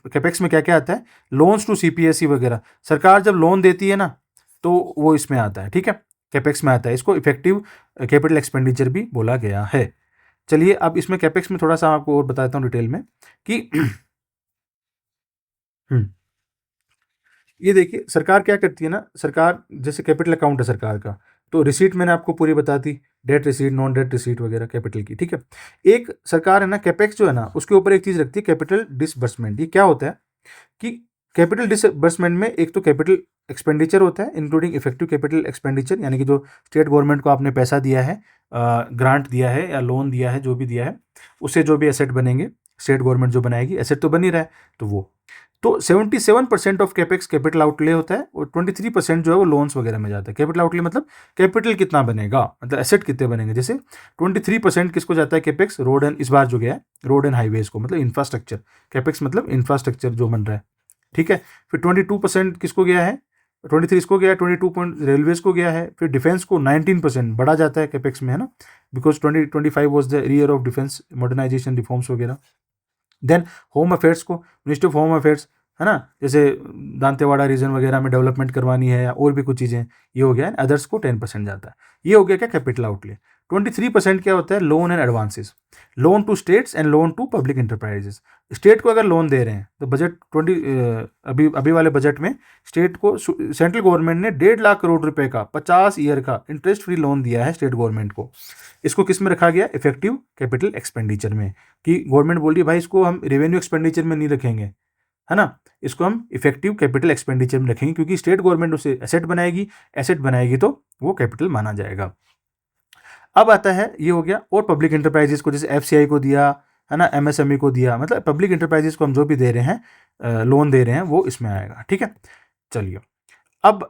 कैपेक्स में क्या क्या आता है? लोन्स टू सीपीएसई वगैरह, सरकार जब लोन देती है ना तो वो इसमें आता है। ठीक है, कैपेक्स में आता है, इसको इफेक्टिव कैपिटल एक्सपेंडिचर भी बोला गया है। चलिए अब इसमें कैपेक्स में थोड़ा सा आपको और बताता हूँ डिटेल में कि ये देखिए सरकार क्या करती है ना, सरकार जैसे कैपिटल अकाउंट है सरकार का, तो रिसीट मैंने आपको पूरी बता दी, debt receipt, non debt receipt वगैरह कैपिटल की। ठीक है, एक सरकार है ना कैपेक्स जो है ना उसके ऊपर एक चीज़ रखती है, कैपिटल डिसबर्समेंट। ये क्या होता है कि कैपिटल डिसबर्समेंट में एक तो कैपिटल एक्सपेंडिचर होता है इंक्लूडिंग इफेक्टिव कैपिटल एक्सपेंडिचर, यानी कि जो स्टेट गवर्नमेंट को आपने पैसा दिया है, ग्रांट दिया है या लोन दिया है, जो भी दिया है, उससे जो भी एसेट बनेंगे, स्टेट गवर्नमेंट जो बनाएगी, एसेट तो बन ही रहा है, तो वो तो 77% ऑफ कैपेक्स कैपिटल आउटले होता है और 23% जो है वो लोन्स वगैरह में जाता है। कैपिटल आउटले मतलब कैपिटल कितना बनेगा, मतलब एसेट कितने बनेंगे। जैसे 23% किसको जाता है कैपेक्स, रोड एंड, इस बार जो गया है रोड एंड हाईवेज को, मतलब इंफ्रास्ट्रक्चर, कैपेक्स मतलब इंफ्रास्ट्रक्चर जो बन रहा है, ठीक है। फिर 22% किसको गया है, 23 इसको गया है, 22 पॉइंट रेलवेज को गया है। फिर डिफेंस को 19% बढ़ा जाता है कैपेक्स में, है ना, because 2025 was the year of defence modernisation reforms वगैरह। देन होम अफेयर्स को, मिनिस्ट्री ऑफ होम अफेयर्स, है ना, जैसे दांतेवाड़ा रीजन वगैरह में डेवलपमेंट करवानी है या और भी कुछ चीज़ें, ये हो गया है। अदर्स को 10% जाता है। ये हो गया क्या, कैपिटल आउटले। 23% क्या होता है, loan and advances, loan to states and loan to public enterprises. State को अगर लोन दे रहे हैं तो बजट अभी वाले बजट में स्टेट को सेंट्रल गवर्नमेंट ने 1.5 लाख करोड़ रुपए का 50 ईयर का इंटरेस्ट फ्री लोन दिया है स्टेट गवर्नमेंट को। इसको किस में रखा गया, इफेक्टिव कैपिटल एक्सपेंडिचर में, कि गवर्नमेंट बोल रही है भाई इसको हम रेवेन्यू एक्सपेंडिचर में नहीं रखेंगे, है ना, इसको हम इफेक्टिव कैपिटल एक्सपेंडिचर में रखेंगे, क्योंकि स्टेट गवर्नमेंट उसे एसेट बनाएगी तो वो कैपिटल माना जाएगा। अब आता है, ये हो गया। और पब्लिक इंटरप्राइजेस को, जैसे एफसीआई को दिया, है ना, एमएसएमई को दिया, मतलब पब्लिक इंटरप्राइजेस को हम जो भी दे रहे हैं, लोन दे रहे हैं, वो इसमें आएगा, ठीक है। चलिए अब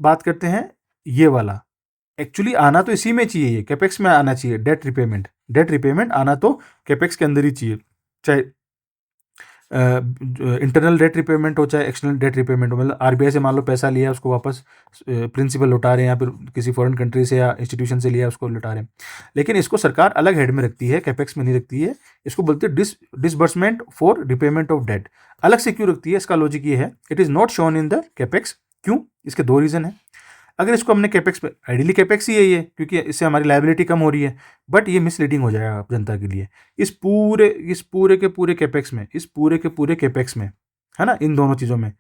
बात करते हैं ये वाला, एक्चुअली आना तो इसी में चाहिए, ये कैपेक्स में आना चाहिए। डेट रिपेमेंट आना तो कैपेक्स के अंदर ही चाहिए, चाहे इंटरनल डेट रिपेमेंट हो चाहे एक्सटर्नल डेट रिपेमेंट हो। मतलब आरबीआई से मान लो पैसा लिया, उसको वापस प्रिंसिपल लौटा रहे हैं, या फिर किसी फॉरेन कंट्री से या इंस्टीट्यूशन से लिया उसको लौटा रहे हैं। लेकिन इसको सरकार अलग हेड में रखती है, कैपेक्स में नहीं रखती है। इसको बोलते हैं disbursement for repayment of debt. अलग से क्यों रखती है, इसका लॉजिक ये है, it is not shown in the capex. क्यों, इसके दो रीज़न है। अगर इसको हमने कैपेक्स पे, आइडियली कैपेक्स ही है ये, क्योंकि इससे हमारी लायबिलिटी कम हो रही है, बट ये मिसलीडिंग हो जाएगा जनता के लिए। इस पूरे के पूरे कैपेक्स में, है ना, इन दोनों चीज़ों में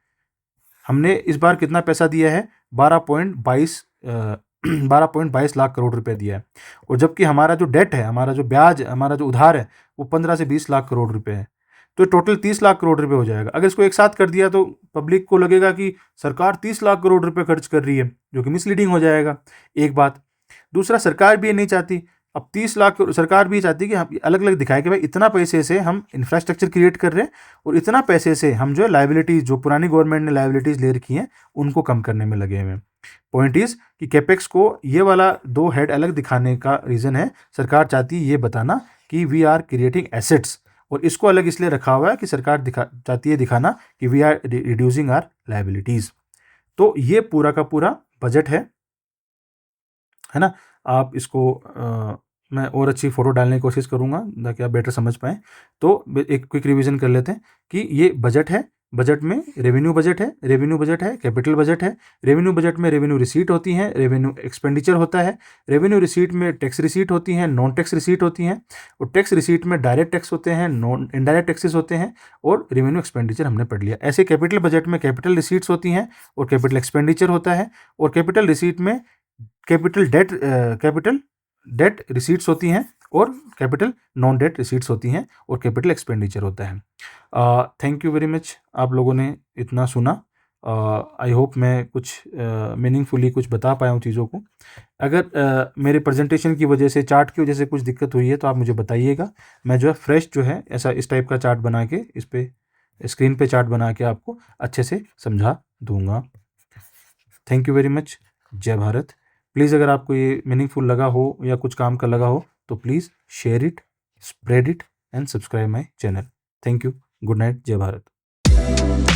हमने इस बार कितना पैसा दिया है, 12.22 लाख करोड़ रुपए दिया है। और जबकि हमारा जो डेट है, हमारा जो ब्याज, हमारा जो उधार है, वो 15 से 20 लाख करोड़ रुपए है। तो टोटल 30 लाख करोड़ रुपए हो जाएगा। अगर इसको एक साथ कर दिया तो पब्लिक को लगेगा कि सरकार 30 लाख करोड़ रुपए खर्च कर रही है, जो कि मिसलीडिंग हो जाएगा, एक बात। दूसरा, सरकार भी ये नहीं चाहती। अब 30 लाख सरकार भी चाहती है कि हम अलग अलग दिखाए कि भाई इतना पैसे से हम इंफ्रास्ट्रक्चर क्रिएट कर रहे हैं और इतना पैसे से हम जो है लाइबिलिटीज़, जो पुरानी गवर्नमेंट ने लाइबिलिटीज़ ले रखी हैं, उनको कम करने में लगे हुए हैं। पॉइंट इज कि कैपेक्स को ये वाला दो हेड अलग दिखाने का रीज़न है, सरकार चाहती है ये बताना कि वी आर क्रिएटिंग एसेट्स, और इसको अलग इसलिए रखा हुआ है कि सरकार चाहती है दिखाना कि we are reducing our liabilities. तो ये पूरा का पूरा बजट है ना। आप इसको मैं और अच्छी फ़ोटो डालने की कोशिश करूँगा ताकि आप बेटर समझ पाएँ। तो एक क्विक रिवीजन कर लेते हैं कि ये बजट है। बजट में रेवेन्यू बजट है, कैपिटल बजट है। रेवेन्यू बजट में रेवेन्यू रिसीट होती हैं, रेवेन्यू एक्सपेंडिचर होता है। रेवेन्यू रिसीट में टैक्स रिसीट होती हैं, नॉन टैक्स रिसीट होती हैं, और टैक्स रिसीट में डायरेक्ट टैक्स होते हैं, नॉन इनडायरेक्ट टैक्सेस होते हैं, और रेवेन्यू एक्सपेंडिचर हमने पढ़ लिया। ऐसे कैपिटल बजट में कैपिटल रिसीट्स होती हैं और कैपिटल एक्सपेंडिचर होता है, और कैपिटल रिसीट में कैपिटल डेट रिसीट्स होती हैं और कैपिटल नॉन डेट रिसीट्स होती हैं, और कैपिटल एक्सपेंडिचर होता है। थैंक यू वेरी मच, आप लोगों ने इतना सुना। आई होप मैं कुछ मीनिंगफुली कुछ बता पाया हूँ चीज़ों को। अगर मेरे प्रेजेंटेशन की वजह से, चार्ट की वजह से कुछ दिक्कत हुई है तो आप मुझे बताइएगा। मैं जो है फ्रेश जो है ऐसा इस टाइप का चार्ट बना के, इस पे स्क्रीन पे चार्ट बना के आपको अच्छे से समझा दूंगा। Thank you very much. जय भारत। प्लीज़ अगर आपको ये मीनिंगफुल लगा हो या कुछ काम का लगा हो तो please share it, spread it and subscribe my channel. Thank you. Good night. जय भारत।